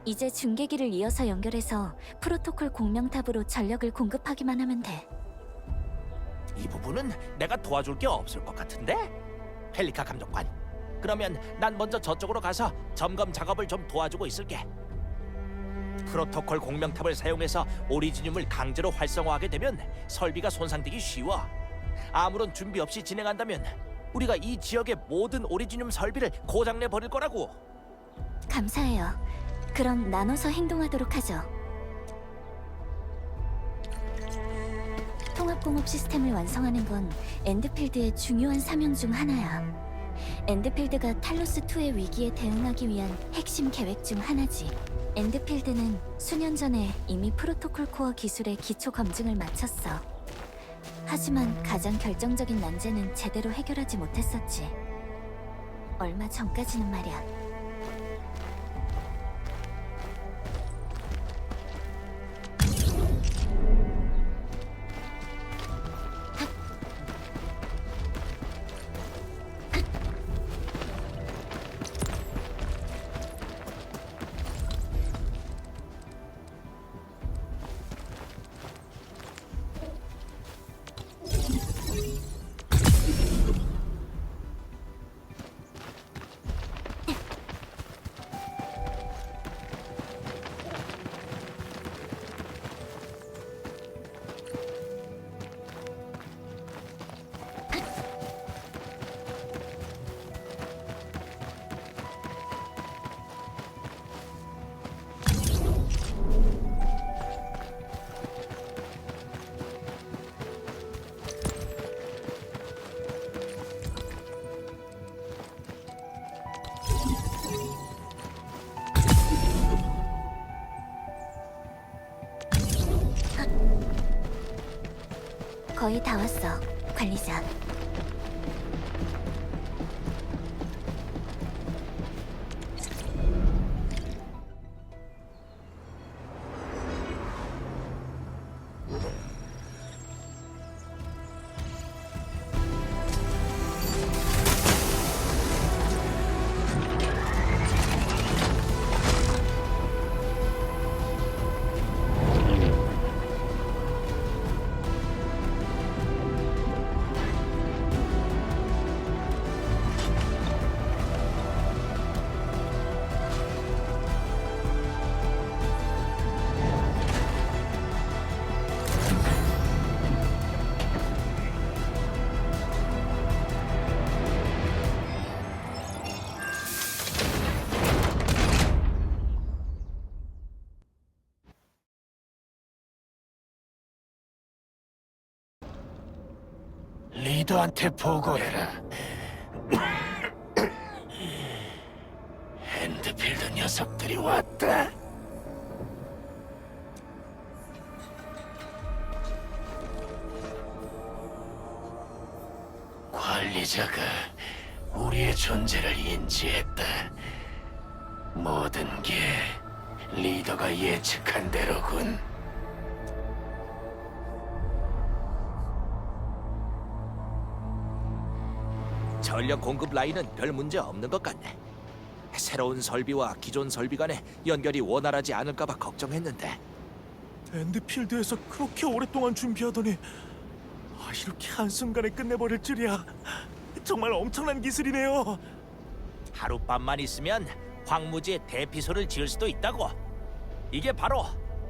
이제 중계기를 이어서 연결해서 프로토콜 공명탑으로 전력을 공급하기만 하면 돼. 이 부분은 내가 도와줄 게 없을 것 같은데? 펠리카 감독관, 그러면 난 먼저 저쪽으로 가서 점검 작업을 좀 도와주고 있을게. 프로토콜 공명탑을 사용해서 오리지늄을 강제로 활성화하게 되면 설비가 손상되기 쉬워. 아무런 준비 없이 진행한다면 우리가 이 지역의 모든 오리지늄 설비를 고장내 버릴 거라고. 감사해요. 그럼 나눠서 행동하도록 하죠. 통합공업 시스템을 완성하는 건 엔드필드의 중요한 사명 중 하나야. 엔드필드가 탈로스2의 위기에 대응하기 위한 핵심 계획 중 하나지. 엔드필드는 수년 전에 이미 프로토콜 코어 기술의 기초 검증을 마쳤어. 하지만 가장 결정적인 난제는 제대로 해결하지 못했었지. 얼마 전까지는 말이야. 거의 다 왔어, 관리자. 리더한테 보고해라. 핸드필드 녀석들이 왔다. 관리자가 우리의 존재를 인지했다. 모든 게 리더가 예측한 대로군. 전력 공급 라인은 별 문제 없는 것 같네. 새로운 설비와 기존 설비 간의 연결이 원활하지 않을까봐 걱정했는데. 엔드필드에서 그렇게 오랫동안 준비하더니 이렇게 한순간에 끝내버릴 줄이야. 정말 엄청난 기술이네요. 하룻밤만 있으면 황무지에 대피소를 지을 수도 있다고. 이게 바로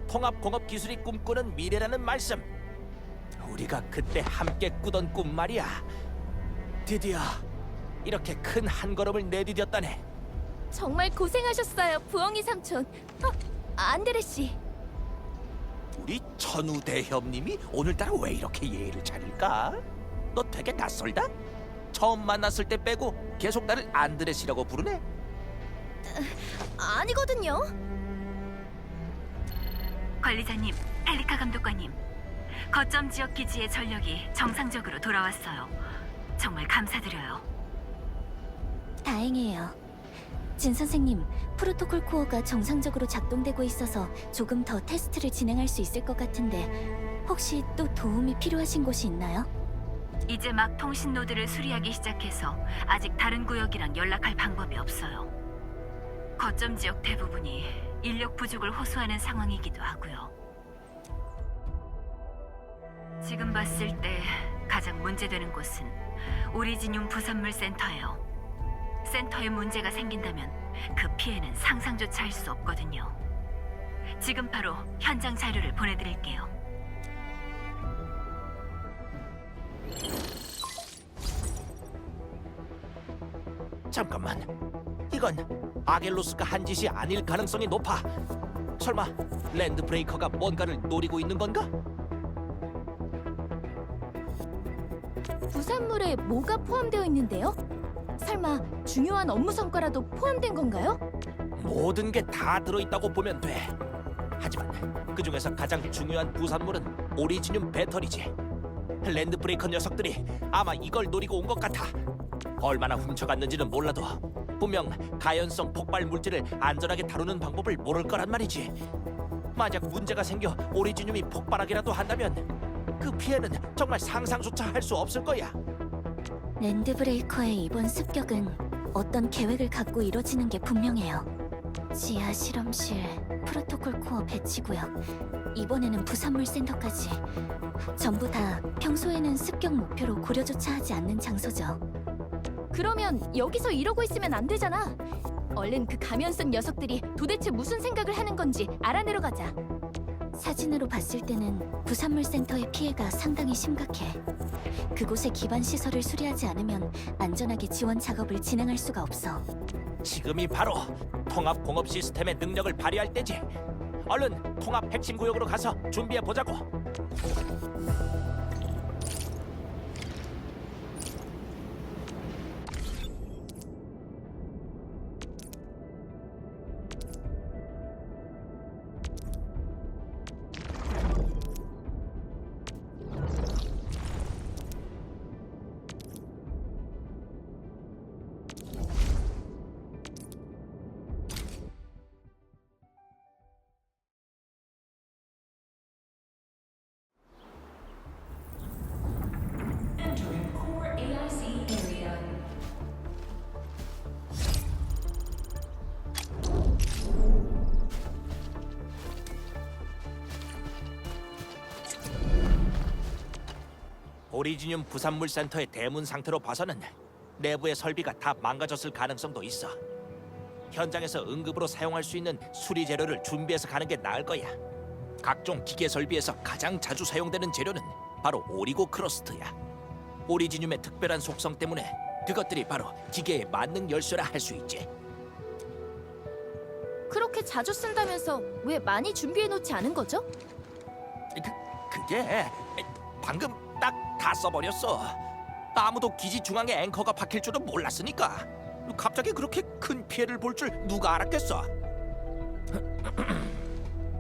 통합공업 기술이 꿈꾸는 미래라는 말씀. 우리가 그때 함께 꾸던 꿈 말이야. 드디어 이렇게 큰 한 걸음을 내디뎠다네. 정말 고생하셨어요, 부엉이 삼촌. 안드레 씨. 우리 천우 대협님이 오늘따라 왜 이렇게 예의를 차릴까? 너 되게 낯설다? 처음 만났을 때 빼고 계속 나를 안드레씨라고 부르네? 아니거든요. 관리자님, 펠리카 감독관님, 거점 지역 기지의 전력이 정상적으로 돌아왔어요. 정말 감사드려요. 다행이에요. 진 선생님, 프로토콜 코어가 정상적으로 작동되고 있어서 조금 더 테스트를 진행할 수 있을 것 같은데 혹시 또 도움이 필요하신 곳이 있나요? 이제 막 통신 노드를 수리하기 시작해서 아직 다른 구역이랑 연락할 방법이 없어요. 거점 지역 대부분이 인력 부족을 호소하는 상황이기도 하고요. 지금 봤을 때 가장 문제되는 곳은 오리지늄 부산물 센터예요. 센터에 문제가 생긴다면 그 피해는 상상조차 할 수 없거든요. 지금 바로 현장 자료를 보내드릴게요. 잠깐만, 이건 아겔로스가 한 짓이 아닐 가능성이 높아. 설마 랜드 브레이커가 뭔가를 노리고 있는 건가? 부산물에 뭐가 포함되어 있는데요? 설마 중요한 업무 성과라도 포함된 건가요? 모든 게 다 들어있다고 보면 돼. 하지만 그 중에서 가장 중요한 부산물은 오리지늄 배터리지. 랜드 브레이커 녀석들이 아마 이걸 노리고 온 것 같아. 얼마나 훔쳐갔는지는 몰라도 분명 가연성 폭발 물질을 안전하게 다루는 방법을 모를 거란 말이지. 만약 문제가 생겨 오리지늄이 폭발하기라도 한다면 그 피해는 정말 상상조차 할 수 없을 거야. 랜드브레이커의 이번 습격은 어떤 계획을 갖고 이뤄지는 게 분명해요. 지하 실험실, 프로토콜 코어 배치구역, 이번에는 부산물 센터까지 전부 다 평소에는 습격 목표로 고려조차 하지 않는 장소죠. 그러면 여기서 이러고 있으면 안 되잖아. 얼른 그 가면성 녀석들이 도대체 무슨 생각을 하는 건지 알아내러 가자. 사진으로 봤을 때는 부산물 센터의 피해가 상당히 심각해. 그곳의 기반 시설을 수리하지 않으면 안전하게 지원 작업을 진행할 수가 없어. 지금이 바로 통합 공업 시스템의 능력을 발휘할 때지. 얼른 통합 핵심 구역으로 가서 준비해 보자고. 오리지늄 부산물 센터의 대문 상태로 봐서는 내부의 설비가 다 망가졌을 가능성도 있어. 현장에서 응급으로 사용할 수 있는 수리 재료를 준비해서 가는 게 나을 거야. 각종 기계 설비에서 가장 자주 사용되는 재료는 바로 오리고 크러스트야. 오리지늄의 특별한 속성 때문에 그것들이 바로 기계의 만능 열쇠라 할 수 있지. 그렇게 자주 쓴다면서 왜 많이 준비해 놓지 않은 거죠? 그게 방금 딱 다 써버렸어. 아무도 기지 중앙에 앵커가 박힐 줄은 몰랐으니까. 갑자기 그렇게 큰 피해를 볼 줄 누가 알았겠어.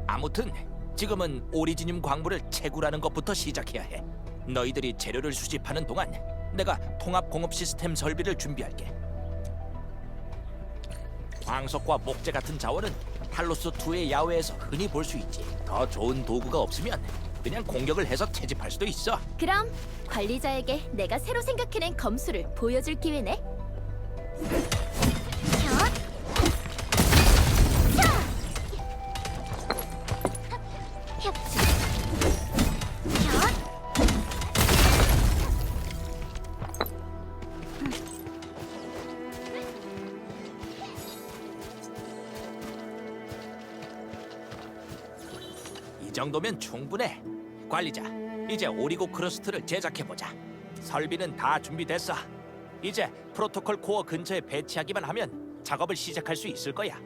아무튼 지금은 오리지늄 광물을 채굴하는 것부터 시작해야 해. 너희들이 재료를 수집하는 동안 내가 통합 공업 시스템 설비를 준비할게. 광석과 목재 같은 자원은 탈로스2의 야외에서 흔히 볼 수 있지. 더 좋은 도구가 없으면 그냥 공격을 해서 채집할 수도 있어. 그럼 관리자에게 내가 새로 생각해낸 검수를 보여줄 기회네. 이 정도면 충분해. 관리자, 이제 오리고 크러스트를 제작해보자. 설비는 다 준비됐어. 이제 프로토콜 코어 근처에 배치하기만 하면 작업을 시작할 수 있을 거야.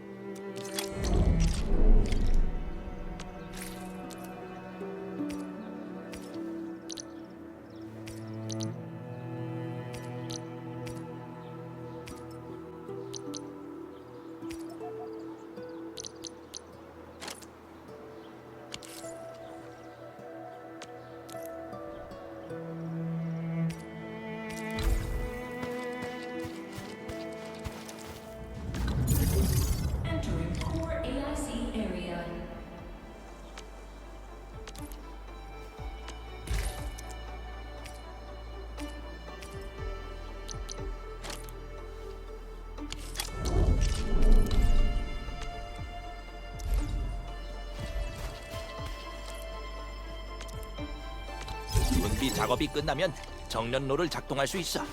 작업이 끝나면 정년로를 작동할 수 있어.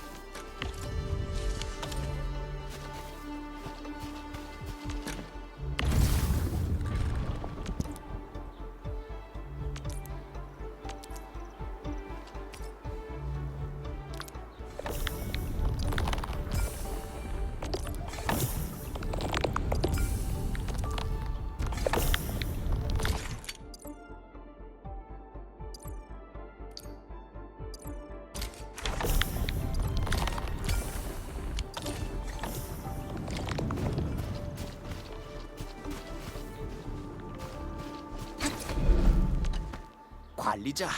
관리자,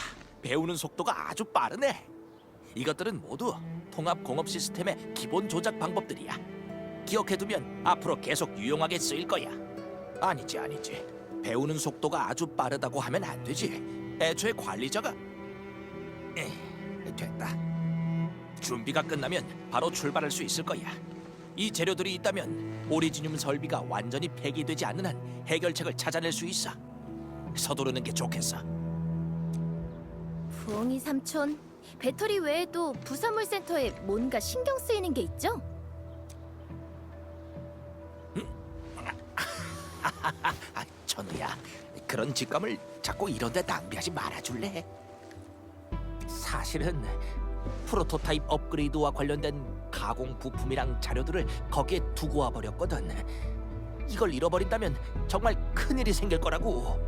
배우는 속도가 아주 빠르네. 이것들은 모두 통합 공업 시스템의 기본 조작 방법들이야. 기억해두면 앞으로 계속 유용하게 쓰일 거야. 아니지. 배우는 속도가 아주 빠르다고 하면 안 되지. 애초에 관리자가... 됐다. 준비가 끝나면 바로 출발할 수 있을 거야. 이 재료들이 있다면 오리지늄 설비가 완전히 폐기되지 않는 한 해결책을 찾아낼 수 있어. 서두르는 게 좋겠어. 부엉이 삼촌, 배터리 외에도 부산물 센터에 뭔가 신경 쓰이는 게 있죠? 천우야, 그런 직감을 자꾸 이런 데 낭비하지 말아줄래? 사실은 프로토타입 업그레이드와 관련된 가공 부품이랑 자료들을 거기에 두고 와버렸거든. 이걸 잃어버린다면 정말 큰일이 생길 거라고.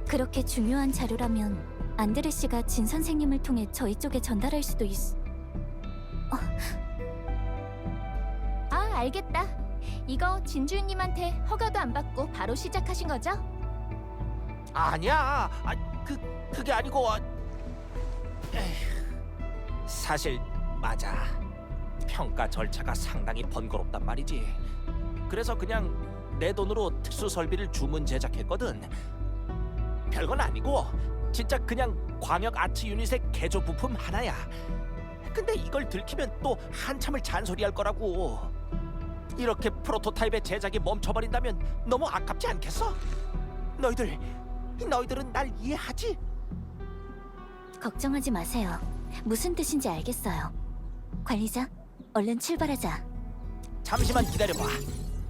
그렇게 중요한 자료라면 안드레 씨가 진 선생님을 통해 저희 쪽에 전달할 수도 아, 알겠다. 이거 진주인님한테 허가도 안 받고 바로 시작하신 거죠? 아니야. 그게 아니고 사실 맞아. 평가 절차가 상당히 번거롭단 말이지. 그래서 그냥 내 돈으로 특수 설비를 주문 제작했거든. 별건 아니고 진짜 그냥 광역 아트 유닛의 개조 부품 하나야. 근데 이걸 들키면 또 한참을 잔소리할 거라고. 이렇게 프로토타입의 제작이 멈춰버린다면 너무 아깝지 않겠어? 너희들은 날 이해하지? 걱정하지 마세요. 무슨 뜻인지 알겠어요. 관리자, 얼른 출발하자. 잠시만 기다려봐.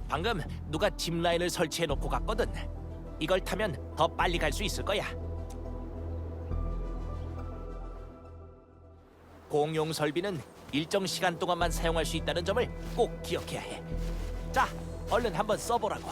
방금 누가 짚라인을 설치해놓고 갔거든. 이걸 타면 더 빨리 갈 수 있을 거야. 공용 설비는 일정 시간 동안만 사용할 수 있다는 점을 꼭 기억해야 해. 자, 얼른 한번 써보라고.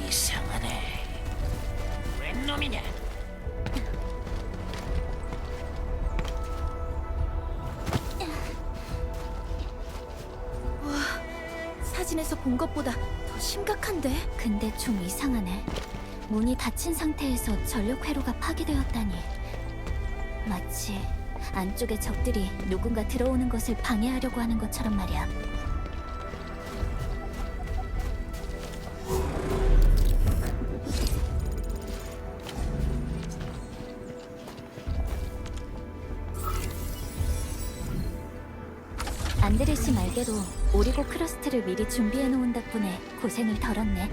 이상하네. 웬 놈이냐? 사진에서 본 것보다 더 심각한데? 근데 좀 이상하네. 문이 닫힌 상태에서 전력 회로가 파괴되었다니. 마치 안쪽에 적들이 누군가 들어오는 것을 방해하려고 하는 것처럼 말이야. 안드레시 말대로 오리고 크러스트를 미리 준비해 놓은 덕분에 고생을 덜었네.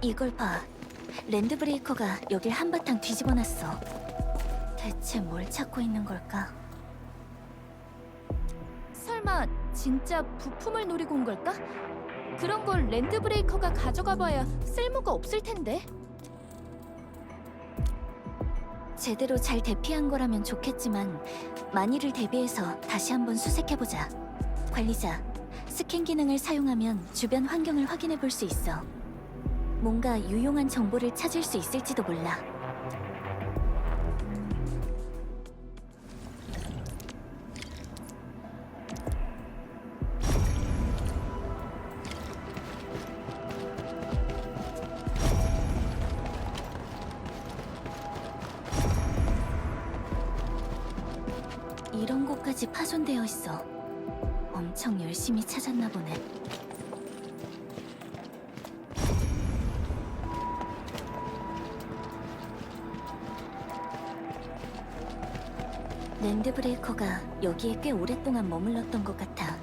이걸 봐. 랜드브레이커가 여길 한바탕 뒤집어 놨어. 대체 뭘 찾고 있는 걸까? 설마 진짜 부품을 노리고 온 걸까? 그런 걸 랜드브레이커가 가져가 봐야 쓸모가 없을 텐데. 제대로 잘 대피한 거라면 좋겠지만 만일을 대비해서 다시 한번 수색해보자. 관리자, 스캔 기능을 사용하면 주변 환경을 확인해 볼 수 있어. 뭔가 유용한 정보를 찾을 수 있을지도 몰라. 이런 곳까지 파손되어 있어. 엄청 열심히 찾았나 보네. 랜드브레이커가 여기에 꽤 오랫동안 머물렀던 것 같아.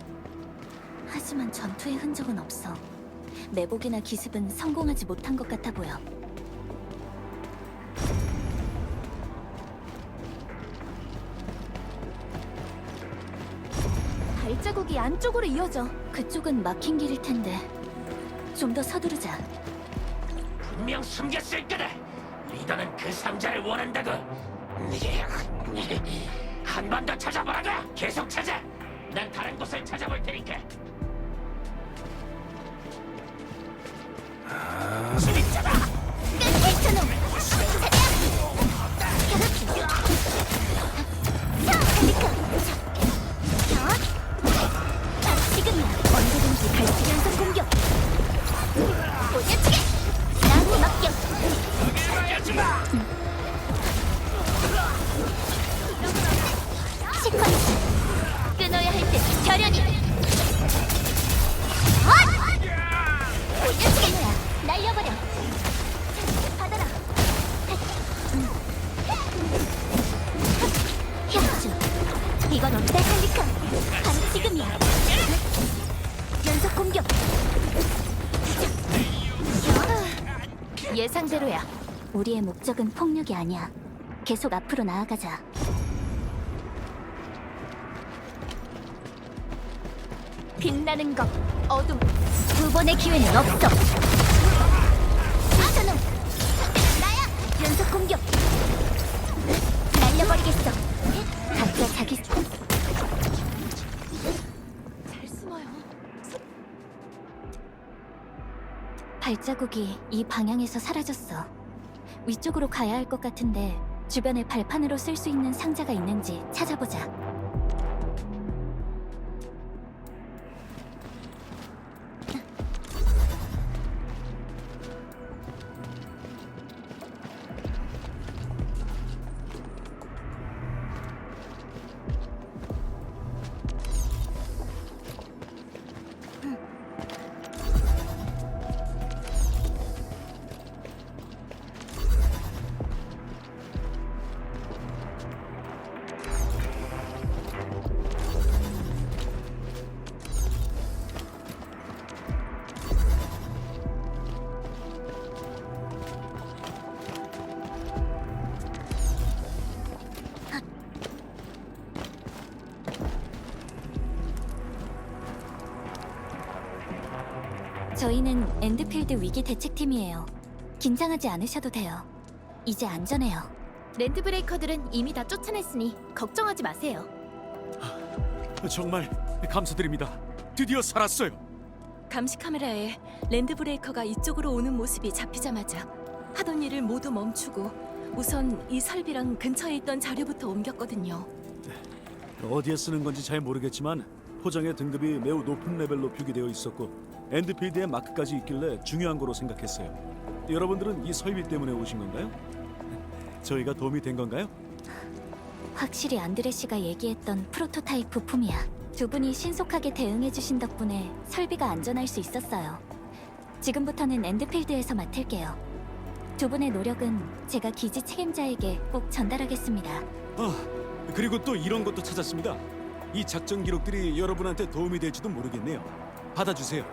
하지만 전투의 흔적은 없어. 매복이나 기습은 성공하지 못한 것 같아 보여. 발자국이 안쪽으로 이어져. 그쪽은 막힌 길일 텐데 좀 더 서두르자. 분명 숨겼을 거다. 리더는 그 상자를 원한다고. 한 번 더 찾아보라고. 계속 찾아. 난 다른 곳을 찾아볼 테니까. 진짜다. 지금이야. 언제든지 갈치 연속 공격. 보여주게. 나한테 맡겨. 숨겨주마. 시퀀스. 끊어야 할 때 결연히. 보여주게. 날려버려. 받아라. 협주. 이건 어때, 할리카? 바로 지금이야. 연속 공격. 예상대로야. 우리의 목적은 폭력이 아니야. 계속 앞으로 나아가자. 빛나는 것, 어둠. 두 번의 기회는 없어. 아서는 나야. 연속 공격. 날려버리겠어. 각자 자기 잘 숨어요. 발자국이 이 방향에서 사라졌어. 위쪽으로 가야 할 것 같은데 주변에 발판으로 쓸 수 있는 상자가 있는지 찾아보자. 저희는 엔드필드 위기 대책팀이에요. 긴장하지 않으셔도 돼요. 이제 안전해요. 랜드브레이커들은 이미 다 쫓아냈으니 걱정하지 마세요. 정말 감사드립니다. 드디어 살았어요. 감시 카메라에 랜드브레이커가 이쪽으로 오는 모습이 잡히자마자 하던 일을 모두 멈추고 우선 이 설비랑 근처에 있던 자료부터 옮겼거든요. 어디에 쓰는 건지 잘 모르겠지만 포장의 등급이 매우 높은 레벨로 표기되어 있었고 엔드필드에 마크까지 있길래 중요한 거로 생각했어요. 여러분들은 이 설비 때문에 오신 건가요? 저희가 도움이 된 건가요? 확실히 안드레 씨가 얘기했던 프로토타입 부품이야. 두 분이 신속하게 대응해 주신 덕분에 설비가 안전할 수 있었어요. 지금부터는 엔드필드에서 맡을게요. 두 분의 노력은 제가 기지 책임자에게 꼭 전달하겠습니다. 그리고 또 이런 것도 찾았습니다. 이 작전 기록들이 여러분한테 도움이 될지도 모르겠네요. 받아주세요.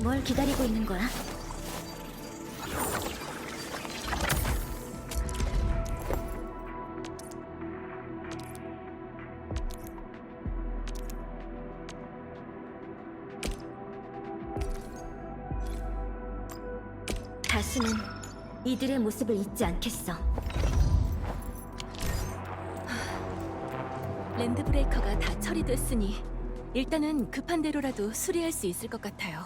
뭘 기다리고 있는 거야? 다시는 이들의 모습을 잊지 않겠어. 랜드 브레이커가 다 처리됐으니 일단은 급한 대로라도 수리할 수 있을 것 같아요.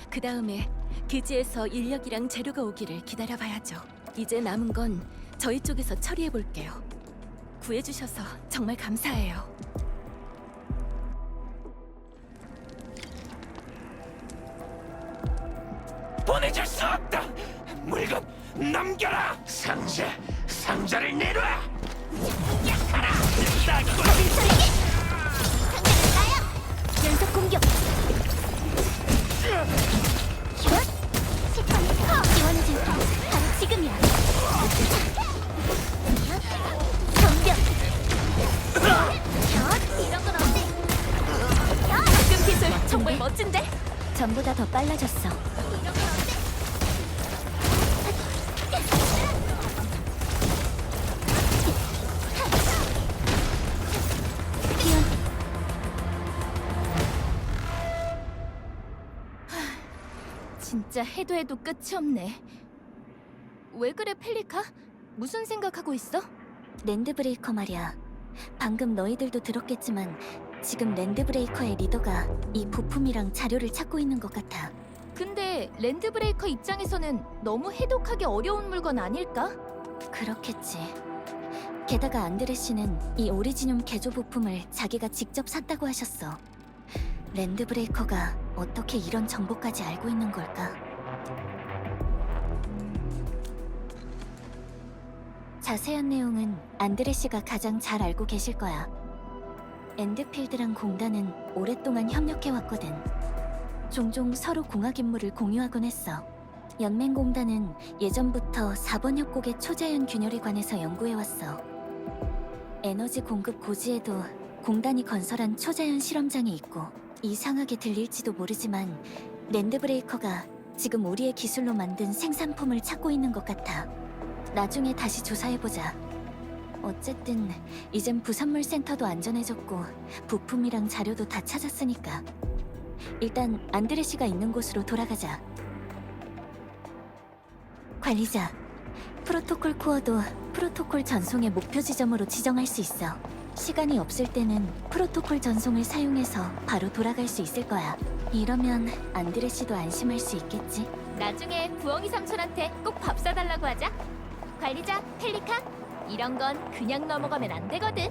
그 다음에 기지에서 인력이랑 재료가 오기를 기다려봐야죠. 이제 남은 건 저희 쪽에서 처리해 볼게요. 구해주셔서 정말 감사해요. 보내줄 수 없다. 물건 넘겨라. 상자를 내놔. 연속 공격! 지원해줄게. 바로 지금이야. 덤벼! 이런 건 어때? 지금 기술 정말 멋진데? 전보다 더 빨라졌어. 이런 건 어때? 진짜 해도 해도 끝이 없네. 왜 그래, 펠리카? 무슨 생각하고 있어? 랜드 브레이커 말이야. 방금 너희들도 들었겠지만 지금 랜드 브레이커의 리더가 이 부품이랑 자료를 찾고 있는 것 같아. 근데 랜드 브레이커 입장에서는 너무 해독하기 어려운 물건 아닐까? 그렇겠지. 게다가 안드레 씨는 이 오리지늄 개조 부품을 자기가 직접 샀다고 하셨어. 랜드 브레이커가 어떻게 이런 정보까지 알고 있는 걸까? 자세한 내용은 안드레 씨가 가장 잘 알고 계실 거야. 엔드필드랑 공단은 오랫동안 협력해왔거든. 종종 서로 공학 임무를 공유하곤 했어. 연맹공단은 예전부터 4번 협곡의 초자연 균열에 관해서 연구해왔어. 에너지 공급 고지에도 공단이 건설한 초자연 실험장이 있고, 이상하게 들릴지도 모르지만 랜드 브레이커가 지금 우리의 기술로 만든 생산품을 찾고 있는 것 같아. 나중에 다시 조사해보자. 어쨌든 이젠 부산물 센터도 안전해졌고 부품이랑 자료도 다 찾았으니까 일단 안드레 씨가 있는 곳으로 돌아가자. 관리자, 프로토콜 코어도 프로토콜 전송의 목표 지점으로 지정할 수 있어. 시간이 없을 때는 프로토콜 전송을 사용해서 바로 돌아갈 수 있을 거야. 이러면 안드레 씨도 안심할 수 있겠지? 나중에 부엉이 삼촌한테 꼭 밥 사달라고 하자. 관리자, 펠리카, 이런 건 그냥 넘어가면 안 되거든.